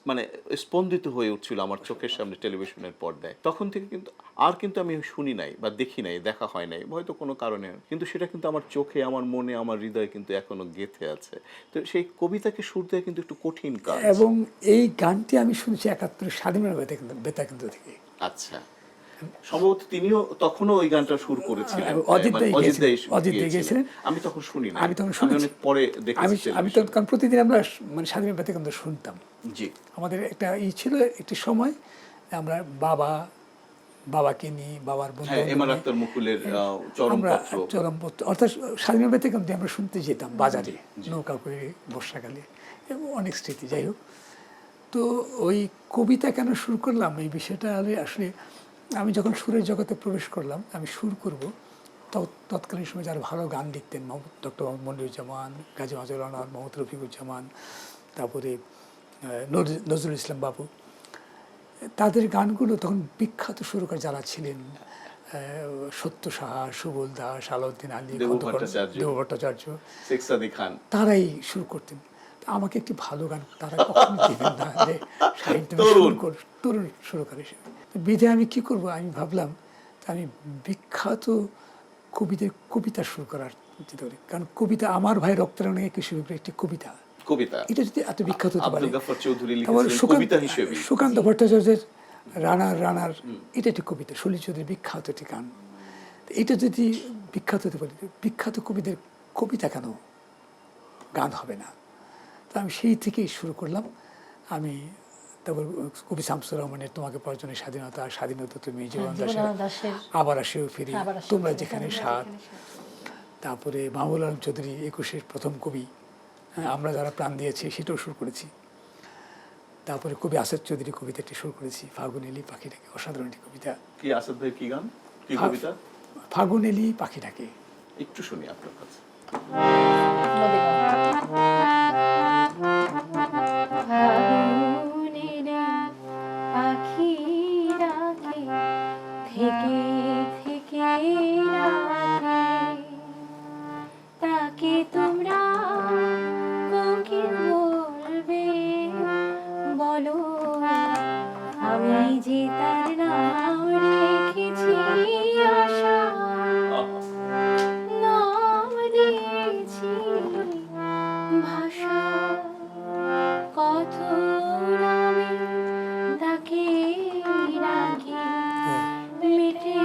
মানে স্পন্দিত হয়ে উঠছিল আমার চোখের সামনে টেলিভিশনের পর্দায়। তখন থেকে কিন্তু আমি শুনি নাই বা দেখি নাই, দেখা হয় নাই হয়তো কোনো কারণে, কিন্তু সেটা কিন্তু আমার চোখে, আমার মনে, আমার হৃদয়ে কিন্তু এখনো গেঁথে আছে। তো সেই কবিতাকে সুর দেওয়া কিন্তু একটু কঠিন কাজ। এবং এই গানটি আমি শুনেছি 71 স্বাধীনতা বেতাকেন্দ্র থেকে। আচ্ছা, সম্ভবত তিনিও তখনও ওই গানটা সুর করেছিলেন। অজিত দাই অজিত দাই গিয়েছিলেন। আমি তখন শুনি না, আমি তখন শুনেছি। অনেক পরে দেখেছি। আমি তো কারণ প্রতিদিন আমরা মানে স্বাধীনতা বেতাকেন্দ্র শুনতাম। জি। আমাদের একটা ছিল একটি সময়, আমরা বাবাকে নিয়ে, বাবার বন্ধু হ্যাঁ, এম আর আক্তার মুকুলের আমরা চরমপত্র। চরমপত্র, অর্থাৎ স্বাধীনতা বেতাকেন্দ্রে আমরা শুনতে যেতাম বাজারে, নৌকা করে বর্ষাকালে, এবং অনেক স্মৃতি। যাই হোক, তো ওই কবিতা কেন শুরু করলাম এই বিষয়টা আসলে আমি যখন সুরের জগতে প্রবেশ করলাম, আমি সুর করব, তৎকালীন সময় যারা ভালো গান লিখতেন, ডক্টর মোহাম্মদ মনিরুজ্জামান, গাজী মাজহারুল আনোয়ার, মোহাম্মদ রফিকুজ্জামান, তারপরে নজরুল ইসলাম বাবু, তাদের গানগুলো তখন বিখ্যাত সুরকার যারা ছিলেন, সত্য সাহা, সুবল দাস, আলাউদ্দিন আলী, দেব ভট্টাচার্য, শেখ সাদী খান, তারাই সুর করতেন। আমাকে একটি ভালো গান তারা কখনো দিবেন না যে সাহিত্য তরুণ সুরকার হিসেবে। বিধে আমি কি করব, আমি ভাবলাম আমি বিখ্যাত কবিদের কবিতা সুর করার চিন্তা করি। কারণ কবিতা, আমার ভাই রক্তরঙে কৃষির একটি কবিতা, এটা যদি এত বিখ্যাত হতে পারে, সুকান্ত ভট্টাচার্যের রানার এটা একটি কবিতা, সলিল চৌধুরীর বিখ্যাত একটি গান, এটা যদি বিখ্যাত হতে পারে, বিখ্যাত কবিদের কবিতা কেন গান হবে না? তো আমি সেই থেকেই শুরু করলাম। আমি তারপর কবি শামসুর রহমানের তোমাকে পর্যটনের স্বাধীনতা তুমি, জীবনানন্দ দাশের আবার আসেও ফিরি, তোমরা যেখানে সাথ, তারপরে মাহবুবুল আলম চৌধুরী 21-এর প্রথম কবি, আমরা যারা প্রাণ দিয়েছি, সেটাও শুরু করেছি। তারপরে কবি আসাদ চৌধুরী কবিতাটি শুরু করেছি, ফাগুন এলি পাখি ডাকে, অসাধারণ একটি কবিতা। কি আসাদ ভাই, কি গান, কি কবিতা? ফাগুন এলি পাখি ডাকে। একটু শুনি আপনার কাছে। পাখি ডাকে থেকে থেকে ডাকে, তাকে তোমরা কোকিল বলবে, বলো আমি যে তার নাম রেখেছি আশা, নাম দিয়েছি ভাষা, কত নামে তাকে ডাকে, মেটে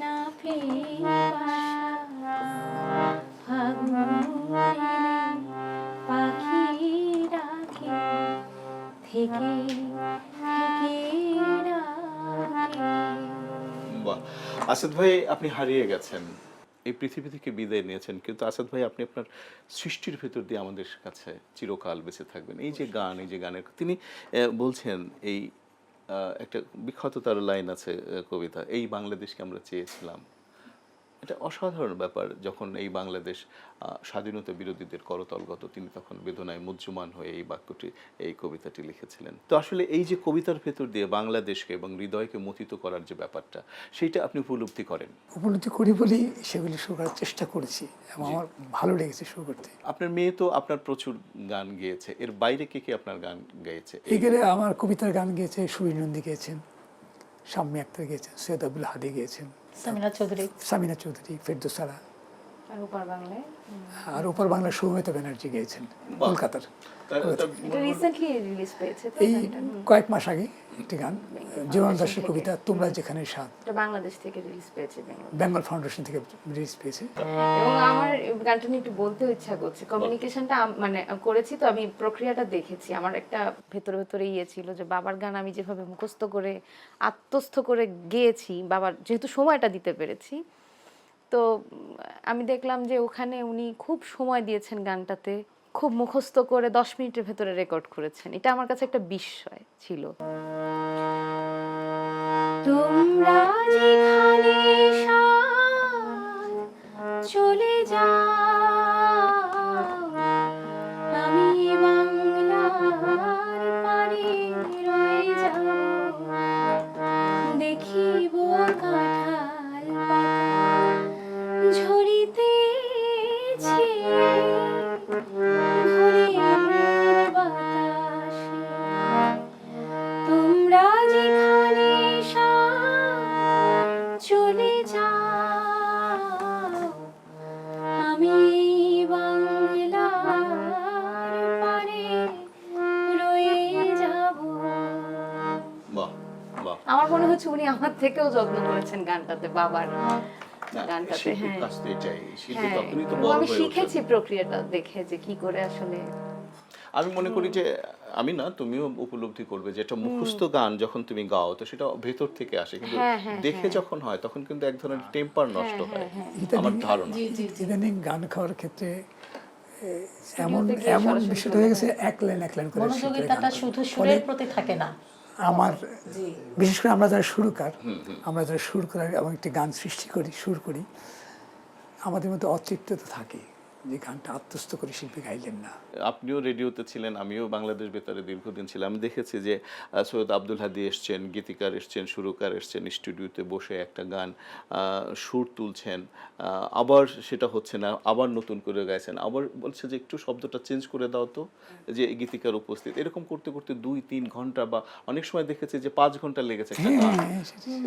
না পিপাসা, ফাগুন এলে পাখি ডাকে থেকে থেকে ডাকে। বাহ, আসাদ ভাই, আপনি হারিয়ে গেছেন, এই পৃথিবী থেকে বিদায় নিয়েছেন, কিন্তু আসাদ ভাই আপনি আপনার সৃষ্টির ভেতর দিয়ে আমাদের কাছে চিরকাল বেঁচে থাকবেন। এই যে গান, এই যে গানের তিনি বলছেন, এই একটা বিখ্যাত তার লাইন আছে কবিতা, এই বাংলাদেশকে আমরা চেয়েছিলাম। এটা অসাধারণ ব্যাপার। যখন এই বাংলাদেশ স্বাধীনতা বিরোধীদের করতলগত, তিনি তখন বেদনায় মুহ্যমান হয়ে এই বাক্যটি, এই কবিতাটি লিখেছিলেন। তো আসলে এই যে কবিতার ভেতর দিয়ে বাংলাদেশকে এবং হৃদয়কে মথিত করার যে ব্যাপারটা, সেইটা আপনি উপলব্ধি করেন? উপলব্ধি করি বলেই সেগুলি শুরু করার চেষ্টা করেছি, এবং আমার ভালো লেগেছে শুরু করতে। আপনার মেয়ে তো আপনার প্রচুর গান গেয়েছে, এর বাইরে কে কে আপনার গান গেয়েছে? এখানে আমার কবিতার গান গেয়েছে সুবীর নন্দী গেয়েছেন, শাম্মী আক্তার গেয়েছেন, সৈয়দ আব্দুল হাদি গেয়েছেন, সামিনা চৌধুরী, ফেরদৌস সারা, আর উপর বাংলায় আর ওপার বাংলা সৌমিতা ব্যানার্জি গেয়েছেন কলকাতার। এটা রিসেন্টলি রিলিজ পেয়েছে তো এই গানটা? কয়েক মাস আগে একটি গান জীবন দাসের কবিতা তোমরা যেখানে স্বাদ, এটা বাংলাদেশ থেকে রিলিজ পেয়েছে বেঙ্গল। বেঙ্গল ফাউন্ডেশন থেকে রিলিজ পেয়েছে। এবং আমার গানটা নিয়ে একটু বলতে ইচ্ছা করছে, কমিউনিকেশনটা মানে করেছি তো আমি, প্রক্রিয়াটা দেখেছি। আমার একটা ভেতরে ভেতরে ইয়ে ছিল যে বাবার গান আমি যেভাবে মুখস্থ করে আত্মস্থ করে গেয়েছি, বাবার যেহেতু সময়টা দিতে পেরেছি, তো আমি দেখলাম যে ওখানে উনি খুব সময় দিয়েছেন গানটাতে, খুব মুখস্থ করে 10 মিনিটের ভেতরে রেকর্ড করেছেন। এটা আমার কাছে একটা বিস্ময় ছিল। তোমরা যেখানে সাথ চলে যাও, আমি বাংলার পানে রয়ে যাব, দেখিব কাঁঠাল পাতা ঝরিতেছে ভোরের বাতাসে। তোমরা যেখানে চলে যাও, আমি বাংলার পানে রয়ে যাব। বাহ বাহ। আমার মনে হচ্ছে উনি আমার থেকেও যত্ন করেছেন গানটাতে, বাবার না, গানটাতে। শিল্পীর হ্যাঁ কাছ থেকে চাই, শিল্পী হ্যাঁ, তখনই তো এবং বড় আমি হয়ে ওঠে। শিখেছি প্রক্রিয়াটা দেখে যে কি করে আসলে। আমি মনে করি যে আমি না, তুমিও উপলব্ধি করবে যে একটা মুখস্থ গান যখন তুমি গাও তো সেটা ভেতর থেকে আসে, কিন্তু দেখে যখন হয় তখন কিন্তু এক ধরনের টেম্পার নষ্ট হয়, আমার ধারণা। ইদানিং গান খাওয়ার ক্ষেত্রে এমন এমন বিষয়টা হয়ে গেছে, এক লাইন করে শিল্পীরা গান মনোযোগিতাটা করে। শুধু সুরের প্রতি থাকে না। আমার বিশেষ করে আমরা যারা সুরকার, আমরা যারা সুর করি এবং একটি গান সৃষ্টি করি, সুর করি, আমাদের মধ্যে অতৃপ্ততা থাকে যে গানটা আত্মস্থ করে শিল্পী গাইলেন না। আপনিও রেডিওতে ছিলেন, আমিও বাংলাদেশ বেতারে দীর্ঘদিন ছিলাম। আমি দেখেছি যে সৈয়দ আব্দুল হাদী এসছেন, গীতিকার এসছেন, সুরকার এসছেন, স্টুডিওতে বসে একটা গান সুর তুলছেন, আবার সেটা হচ্ছে না, আবার নতুন করে গাইছেন, আবার বলছে যে একটু শব্দটা চেঞ্জ করে দাও তো, যে গীতিকার উপস্থিত। এরকম করতে করতে 2-3 ঘন্টা বা অনেক সময় দেখেছি যে 5 ঘন্টা লেগেছে একটা গান।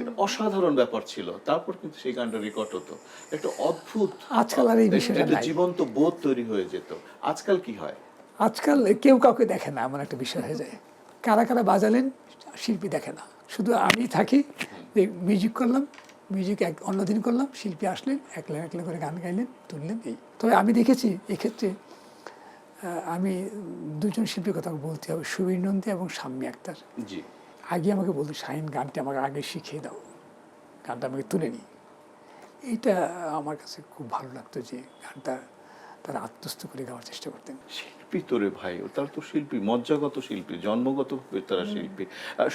এটা অসাধারণ ব্যাপার ছিল। তারপর কিন্তু সেই গানটা রেকর্ড হতো, একটা অদ্ভুত, আজকাল আর এই বিষয়টা একটা নাই। জীবন্ত বোধ তৈরি হয়ে যেত। আজকাল কি হয়? আজকাল কেউ কাউকে দেখে না, এমন একটা বিষয় হয়ে যায়। কারা কারা বাজালেন শিল্পী দেখে না, শুধু আমি থাকি, মিউজিক করলাম, মিউজিক অন্যদিন করলাম, শিল্পী আসলেন, এক লাইন করে গান গাইলেন, তুললেন, এই। তবে আমি দেখেছি এক্ষেত্রে আমি দুজন শিল্পীর কথা বলতে হবে, সুবীর নন্দী এবং শাম্মী আক্তার। জি, আগে আমাকে বলতো, শাহিন গানটা আমাকে আগে শিখিয়ে দাও, গানটা আমাকে তুলে নিই। এইটা আমার কাছে খুব ভালো লাগতো যে গানটা তারা আত্মস্থ করে গাওয়ার চেষ্টা করতেন। শিল্পী তোরে ভাই, তারা তো শিল্পী, মজ্জাগত শিল্পী, জন্মগত তারা শিল্পী।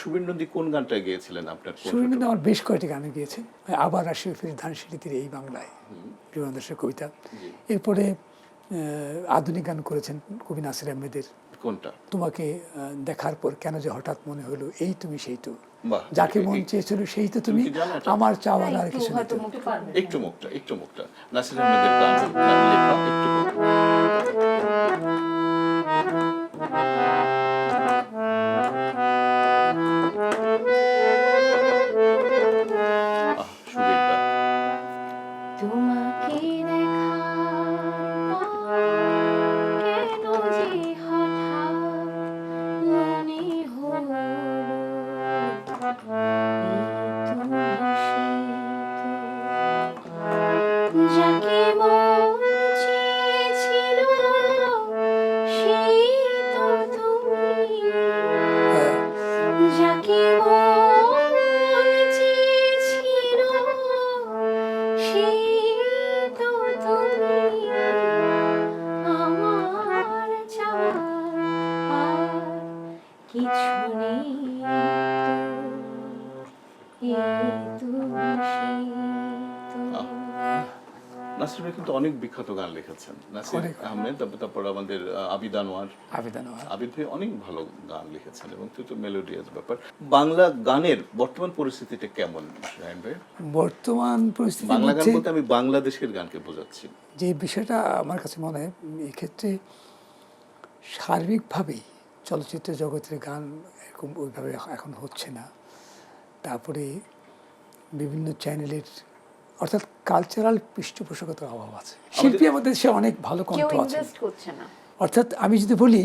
সুবীর নন্দী কোন গানটা গেয়েছিলেন আপনার? সুবীর নন্দী আমার বেশ কয়েকটি গানে গিয়েছেন। আবার আসি ফিরে ধানসিঁড়ি তীরে এই বাংলায়, জীবন দাসের কবিতা। এরপরে আধুনিক গান করেছেন কবি নাসির আহমেদের, কোনটা? তোমাকে দেখার পর কেন যে হঠাৎ মনে হলো, এই তুমি সেই তো, বাহ, যাকে মন চেয়েছিল সেই তো তুমি, কি জানো এটা? আমার চাওয়ার আর কিছু নেই তো। একটু মুখটা নাসির আহমেদের গান লেখা, একটু মুখটা। সুবীর দা, তোমাকে দেখার পর কেন যে হঠাৎ মনে হলো, যাকে মন চেয়েছিল সেই তো তুমি, যাকে মন চেয়েছিল সেই তো তুমি, আমার চাওয়ার আর কিছু নেই তো, এই তুমি সেই তো। নাসির ভাই কিন্তু অনেক বিখ্যাত গান লিখেছেন, নাসির আহমেদ, তারপর আমাদের আবিদ আনোয়ার। আবিদ ভাই অনেক ভালো গান লিখেছেন এবং তো মেলোডিয়াস ব্যাপার। বাংলা গানের বর্তমান পরিস্থিতিটা কেমন শাহিন ভাই? বর্তমান পরিস্থিতি, বাংলা গান বলতে আমি বাংলাদেশের গানকে বোঝাচ্ছি। যে বিষয়টা আমার কাছে মনে হয়, এক্ষেত্রে সার্বিকভাবেই চলচ্চিত্র জগতের গান এরকম ওইভাবে এখন হচ্ছে না। তারপরে বিভিন্ন চ্যানেলের অর্থাৎ কালচারাল পৃষ্ঠপোষকতার অভাব আছে। শিল্পী আমাদের দেশে অনেক ভালো কেউ কণ্ঠ আছে, ইনভেস্ট করছে না। অর্থাৎ আমি যদি বলি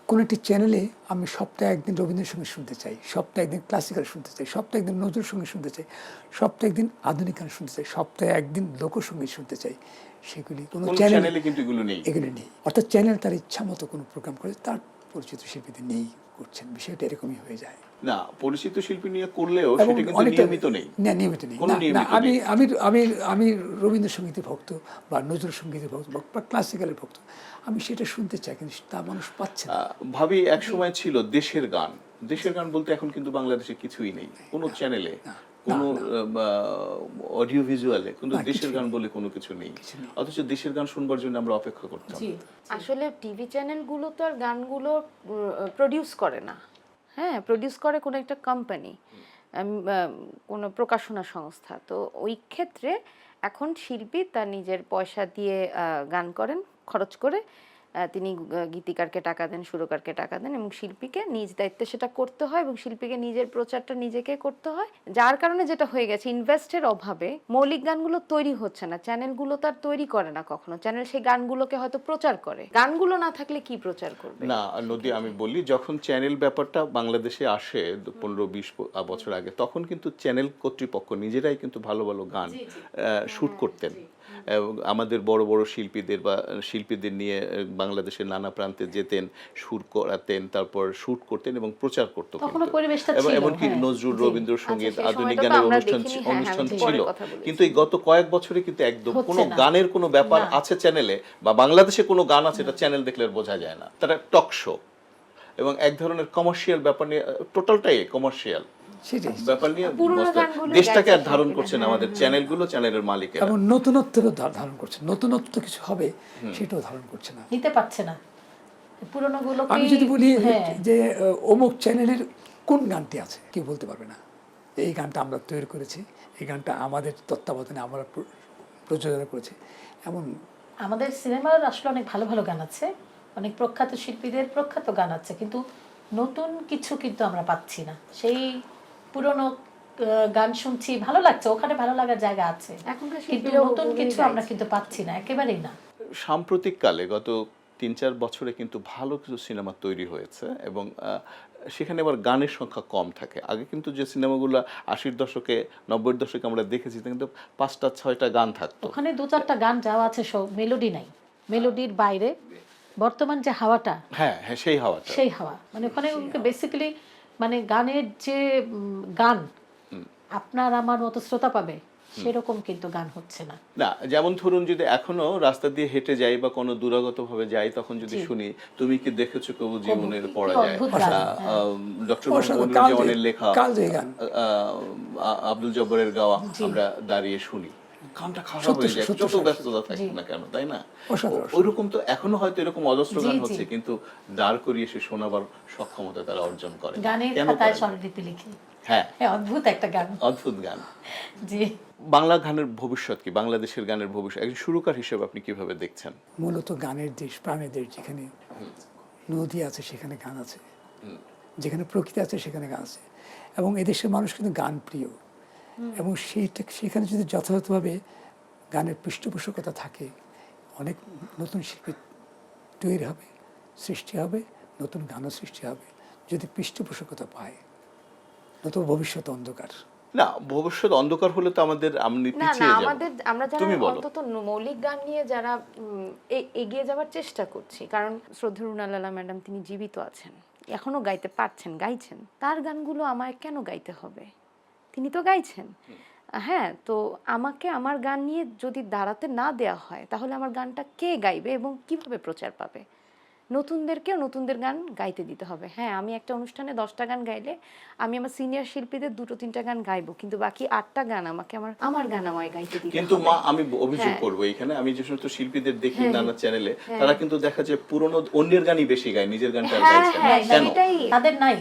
কোনো একটি চ্যানেলে আমি সপ্তাহে একদিন রবীন্দ্রসঙ্গীত শুনতে চাই, সপ্তাহে একদিন ক্লাসিক্যাল শুনতে চাই, সপ্তাহে একদিন নজরুল সঙ্গীত শুনতে চাই, সপ্তাহে একদিন আধুনিক গান শুনতে চাই, সপ্তাহে একদিন লোকসঙ্গীত শুনতে চাই, সেগুলি কোনো কোন চ্যানেলে চ্যানেলে কিন্তু এগুলো নেই। এগুলি নেই। অর্থাৎ চ্যানেল তার ইচ্ছা মতো কোনো প্রোগ্রাম করে তার পরিচিত শিল্পীদের নেই করছেন, বিষয়টা এরকমই হয়ে যায়। না, পরিচিত শিল্পী নিয়ে করলেও এবং সেটা কিন্তু অনেকটা নিয়মিত নেই। না, নিয়মিত নেই। কোনো না, না, নিয়মিত আমি নেই। আমি আমি আমি রবীন্দ্রসঙ্গীতের ভক্ত বা নজরুল সঙ্গীতের ভক্ত বা ক্লাসিক্যালের ভক্ত, আমি সেটা শুনতে চাই, কিন্তু তা মানুষ পাচ্ছে না। ভাবি এক সময় ছিল দেশের গান। দেশের গান বলতে এখন কিন্তু বাংলাদেশে কিছুই নেই, কোনো চ্যানেলে, কোনো অডিও ভিজুয়ালে কিন্তু না, দেশের কিছুই গান নেই। বলে কোনো কিছু নেই। অথচ দেশের গান শুনবার জন্য আমরা অপেক্ষা করতাম। আসলে টিভি চ্যানেলগুলো তো আর গানগুলো প্রডিউস করে না, হ্যাঁ, প্রডিউস করে কোনো একটা কোম্পানি, কোনো প্রকাশনা সংস্থা। তো ওই ক্ষেত্রে এখন শিল্পী তার নিজের পয়সা দিয়ে গান করেন, খরচ করে তিনি গীতিকারকে টাকা দেন, সুরকারকে টাকা দেন, এবং শিল্পীকে নিজ দায়িত্বে সেটা করতে হয়, এবং শিল্পীকে নিজের প্রচারটা নিজেকে করতে হয়। যার কারণে যেটা হয়ে গেছে, ইনভেস্টের অভাবে মৌলিক গানগুলো তৈরি হচ্ছে না, চ্যানেলগুলো তার তৈরি করে না কখনো। চ্যানেল সেই গানগুলোকে হয়তো প্রচার করে, গানগুলো না থাকলে কি প্রচার করবে? না নদী, আমি বলি যখন চ্যানেল ব্যাপারটা বাংলাদেশে আসে 15-20 বছর আগে, তখন কিন্তু চ্যানেল কর্তৃপক্ষ নিজেরাই কিন্তু ভালো ভালো গান শুট করতেন। এবং আমাদের বড় বড় শিল্পীদের বা শিল্পীদের নিয়ে বাংলাদেশের নানা প্রান্তে যেতেন, সুর করাতেন, তারপর শুট করতেন এবং প্রচার করতো। তখনও পরিবেশটা ছিল, এমনকি হ্যাঁ। নজরুল, রবীন্দ্রসঙ্গীত, আচ্ছা, সেই আধুনিক সময়টা তো গানের আমরা অনুষ্ঠান দেখিনি, হ্যাঁ, অনুষ্ঠান আমি পরে ছিল। কথা বলেছি। কিন্তু এই গত কয়েক বছরে কিন্তু একদম হচ্ছে কোনো না। গানের কোনো ব্যাপার আছে চ্যানেলে, বা বাংলাদেশে কোনো গান আছে এটা চ্যানেল দেখলে আর বোঝা যায় না। তারা টক শো এবং এক ধরনের কমার্শিয়াল ব্যাপার নিয়ে, টোটালটাই কমার্শিয়াল সেটাই। ব্যাপার নিয়ে পুরোনো বসতে- গানগুলো দেশটাকে আর গাইছে ধারণ শিল্পীরা, করছে না হ্যাঁ, আমাদের চ্যানেলগুলো, চ্যানেলের মালিকেরা। এবং নতুনত্বেরও ধারণ করছে, নতুনত্ব কিছু হবে সেটাও ধারণ করছে না। নিতে পারছে না পুরনো গুলো। আমি যদি বলি হ্যাঁ, যে অমুক চ্যানেলের কোন গানটি আছে, কেউ বলতে পারবে না। এই গানটা আমরা তৈরি করেছি, এই গানটা আমাদের তত্ত্বাবধানে আমরা প্রযোজনা করেছি, এমন। আমাদের সিনেমার আসলে অনেক ভালো ভালো গান আছে, অনেক প্রখ্যাত শিল্পীদের প্রখ্যাত গান আছে, কিন্তু নতুন কিছু কিন্তু আমরা পাচ্ছি না। সেই পুরনো গান শুনছি, ভালো লাগছে, ওখানে ভালো লাগার জায়গা আছে, এখনকার কিন্তু শিল্পীরাও নতুন ওগুলোই কিছু আমরা গাইছে। কিন্তু পাচ্ছি না, একেবারেই না। সাম্প্রতিক কালে গত 3-4 বছরে কিন্তু ভালো কিছু সিনেমা তৈরি হয়েছে, এবং সেখানে আবার গানের সংখ্যা কম থাকে। আগে কিন্তু যে সিনেমাগুলো 80-র দশকে, 90-র দশকে আমরা দেখেছি, কিন্তু 5টা-6টা গান থাকতো। ওখানে 2-4টা গান যাওয়া আছে, সব মেলোডি নাই, মেলোডির বাইরে বর্তমান যে হাওয়াটা, হ্যাঁ হ্যাঁ, সেই হাওয়াটা। সেই হাওয়া, মানে ওখানে বেসিক্যালি মানে গানের যে গান আপনার আমার মতো শ্রোতা পাবে সেরকম কিন্তু গান হচ্ছে না। না, যেমন ধরুন যদি এখনো রাস্তা দিয়ে হেঁটে যাই বা কোনো দূরাগত ভাবে যাই, তখন যদি শুনি তুমি কি দেখেছো কবু জীবনের কি পড়া যায়, অদ্ভুত গান, ডক্টর অসাধারণ, মনিরুজ্জামানের লেখা, কালজয়ী গান। আব্দুল জব্বারের গাওয়া আমরা দাঁড়িয়ে শুনি, গানটা খারাপ হয়ে যায় যত ব্যস্ততা থাকে না কেন, তাই না? অসাধারণ। ওইরকম তো এখনো হয়তো এরকম অজস্র গান জি, জি। হচ্ছে, কিন্তু দাঁড় করিয়ে সে শোনাবার সক্ষমতা তারা অর্জন করে। গানের কেন খাতায় করে না? স্বরলিপি লিখি, হ্যাঁ, হ্যাঁ, অদ্ভুত একটা গান। অদ্ভুত গান। জি, বাংলা গানের ভবিষ্যৎ কি, বাংলাদেশের গানের ভবিষ্যৎ একজন সুরকার হিসেবে আপনি কিভাবে দেখছেন? মূলত গানের দেশ, প্রাণের দেশ, যেখানে নদী আছে সেখানে গান আছে, যেখানে প্রকৃতি আছে সেখানে গান আছে, এবং এদেশের মানুষ কিন্তু গান প্রিয়, এবং সেখানে যদি যথাযথভাবে গানের পৃষ্ঠপোষকতা থাকে, অনেক নতুন শিল্পী তৈরি হবে, সৃষ্টি হবে, নতুন গানও সৃষ্টি হবে, যদি পৃষ্ঠপোষকতা পায়। নতুন ভবিষ্যৎ অন্ধকার। না, ভবিষ্যৎ অন্ধকার হলে তো আমরা না না, পিছিয়ে যাব। আমরা যারা তুমি বলো। অন্তত মৌলিক গান নিয়ে যারা এগিয়ে যাওয়ার চেষ্টা করছি, কারণ শ্রদ্ধেয় রুনা লালা ম্যাডাম তিনি জীবিত আছেন, এখনো গাইতে পারছেন, গাইছেন, তার গানগুলো আমায় কেন গাইতে হবে? তিনি তো গাইছেন। হ্যাঁ, তো আমাকে আমার গান নিয়ে যদি দাঁড়াতে না দেয়া হয়, তাহলে আমার গানটা কে গাইবে এবং কিভাবে প্রচার পাবে? নতুনদেরকেও নতুনদের গান গাইতে দিতে হবে। হ্যাঁ, আমি একটা অনুষ্ঠানে 10টা গান গাইলে আমি আমার সিনিয়র শিল্পীদের 2-3টা গান গাইবো, কিন্তু বাকি 8টা গান আমাকে আমার গান আমায় গাইতে দিতে কিন্তু হবে। মা, আমি অভিযোগ হ্যাঁ। করবো এখানে, আমি যে সমস্ত শিল্পীদের দেখি নানা চ্যানেলে, তারা কিন্তু দেখা যায় পুরনো অন্যের গানই বেশি গায়, নিজের গানটা আর হ্যাঁ, গাইছে না। হ্যাঁ, কেন? সেটাই। তাদের নাই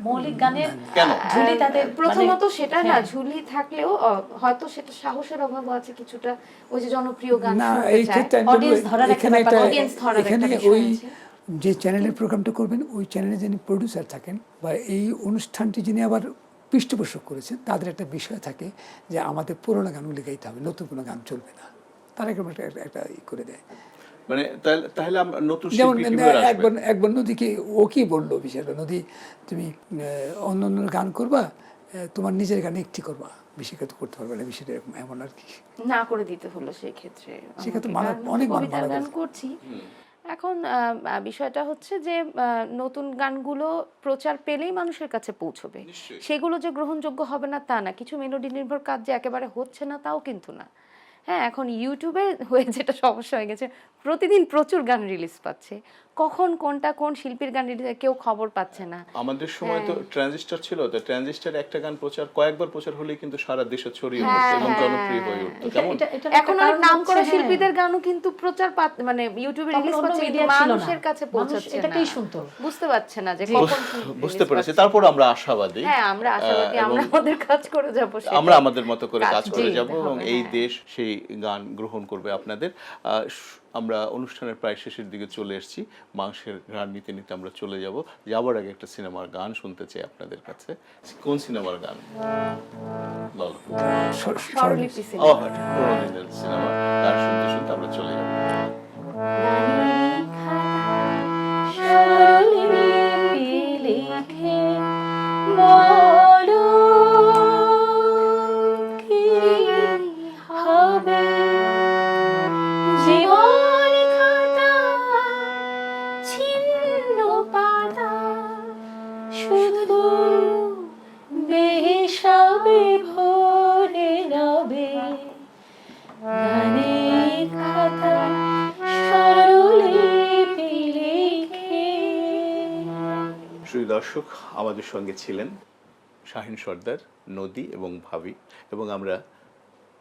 মৌলিক গানের কেন? ঝুলি তাদের, প্রথমত সেটা না, হ্যাঁ। ঝুলি থাকলেও হয়তো সেটা সাহসের অভাবও আছে কিছুটা, ওই যে জনপ্রিয় গান না, শুনতে এই চায়। ক্ষেত্রে আমি বলবো, Audience ধরার একটা এখানে ব্যাপার, একটা- audience ধরার একটা এখানে বিষয় ওই আছে। যে চ্যানেলের প্রোগ্রামটা করবেন, ওই চ্যানেলে যিনি প্রডিউসার থাকেন বা এই অনুষ্ঠানটি যিনি আবার পৃষ্ঠপোষক করেছেন তাদের একটা বিষয় থাকে যে আমাদের পুরোনো গানগুলি গাইতে হবে, নতুন কোনো গান চলবে না, তারা এরকম একটা করে দেয়। মানে তাহলে আমরা নতুন যেমন শিল্পী কিভাবে আসবে? একবার নদীকে ও কি বললো বিষয়টা, নদী তুমি অন্য অন্য গান করবা, তোমার নিজের গানে একটি করবা, বেশি কথা করতে পারবে না, বিষয়টা এরকম এমন আর কি। না করে দিতে হলো সেই ক্ষেত্রে। সেক্ষেত্রে আমাকে অনেক কবিতার মানা গান করছি। এখন বিষয়টা হচ্ছে যে নতুন গানগুলো প্রচার পেলেই মানুষের কাছে পৌঁছবে, নিশ্চয়ই। সেগুলো যে গ্রহণযোগ্য হবে না তা না, কিছু মেলোডি নির্ভর কাজ যে একেবারে হচ্ছে না তাও কিন্তু না। হ্যাঁ, এখন ইউটিউবে হয়ে যেটা সমস্যা হয়ে গেছে, প্রতিদিন প্রচুর গান রিলিজ পাচ্ছে, কখন কোনটা কোন শিল্পীর গান রিলিজ কেউ খবর পাচ্ছে না। আমাদের সময় তো ট্রানজিস্টর ছিল, তো ট্রানজিস্টর একটা গান কয়েকবার প্রচার হলেই কিন্তু সারা দেশে ছড়িয়ে পড়তো এবং জনপ্রিয় হয়ে উঠতো। কেমন এখন অনেক নামকরা শিল্পীদের গানও কিন্তু প্রচার মানে ইউটিউবে রিলিজ পাচ্ছে, কিন্তু মানুষের কাছে পৌঁছাচ্ছে না, এটাকেই শুনতো, বুঝতে পারছে না যে কখন বুঝতে পেরেছি। তারপর আমরা আশাবাদী, হ্যাঁ আমরা আশাবাদী, আমরা আমাদের কাজ করে যাব, আমরা আমাদের মতো করে কাজ করে জি, যাব এবং হবে, এই হ্যাঁ। দেশ সেই গান গ্রহণ করবে আপনাদের। আমরা অনুষ্ঠানের প্রায় শেষের দিকে চলে এসেছি, মাংসের গান নিতে নিতে আমরা চলে যাবার আগে একটা সিনেমার গান শুনতে চাই আপনাদের কাছে। কোন সিনেমার গান? বলো। স্বরলিপি ও সিনেমা। হ্যাঁ, পুরোনো দিনের সিনেমা গান শুনতে শুনতে আমরা চলে যাব। স্বরলিপি লিখে বলো কি হবে, জীবন খাতা ছিন্ন পাতা শুধু বেহিসাবে ভরে রবে, গানের খাতা স্বরলিপি লিখে। শ্রী দর্শক, আমাদের সঙ্গে ছিলেন শাহিন সর্দার, নদী এবং ভাবি, এবং আমরা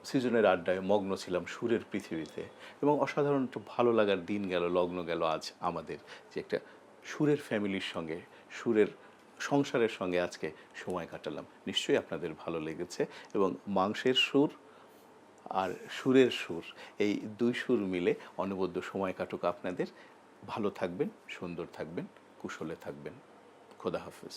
সিজনের আড্ডায় মগ্ন ছিলাম সুরের পৃথিবীতে, এবং অসাধারণ একটা ভালো লাগার দিন গেল, লগ্ন গেল আজ আমাদের, যে একটা সুরের ফ্যামিলির সঙ্গে, সুরের সংসারের সঙ্গে আজকে সময় কাটালাম। নিশ্চয়ই আপনাদের ভালো লেগেছে, এবং মাংসের সুর আর সুরের সুর, এই দুই সুর মিলে অনবদ্য সময় কাটুক আপনাদের। ভালো থাকবেন, সুন্দর থাকবেন, কুশলে থাকবেন। খোদা হাফেজ।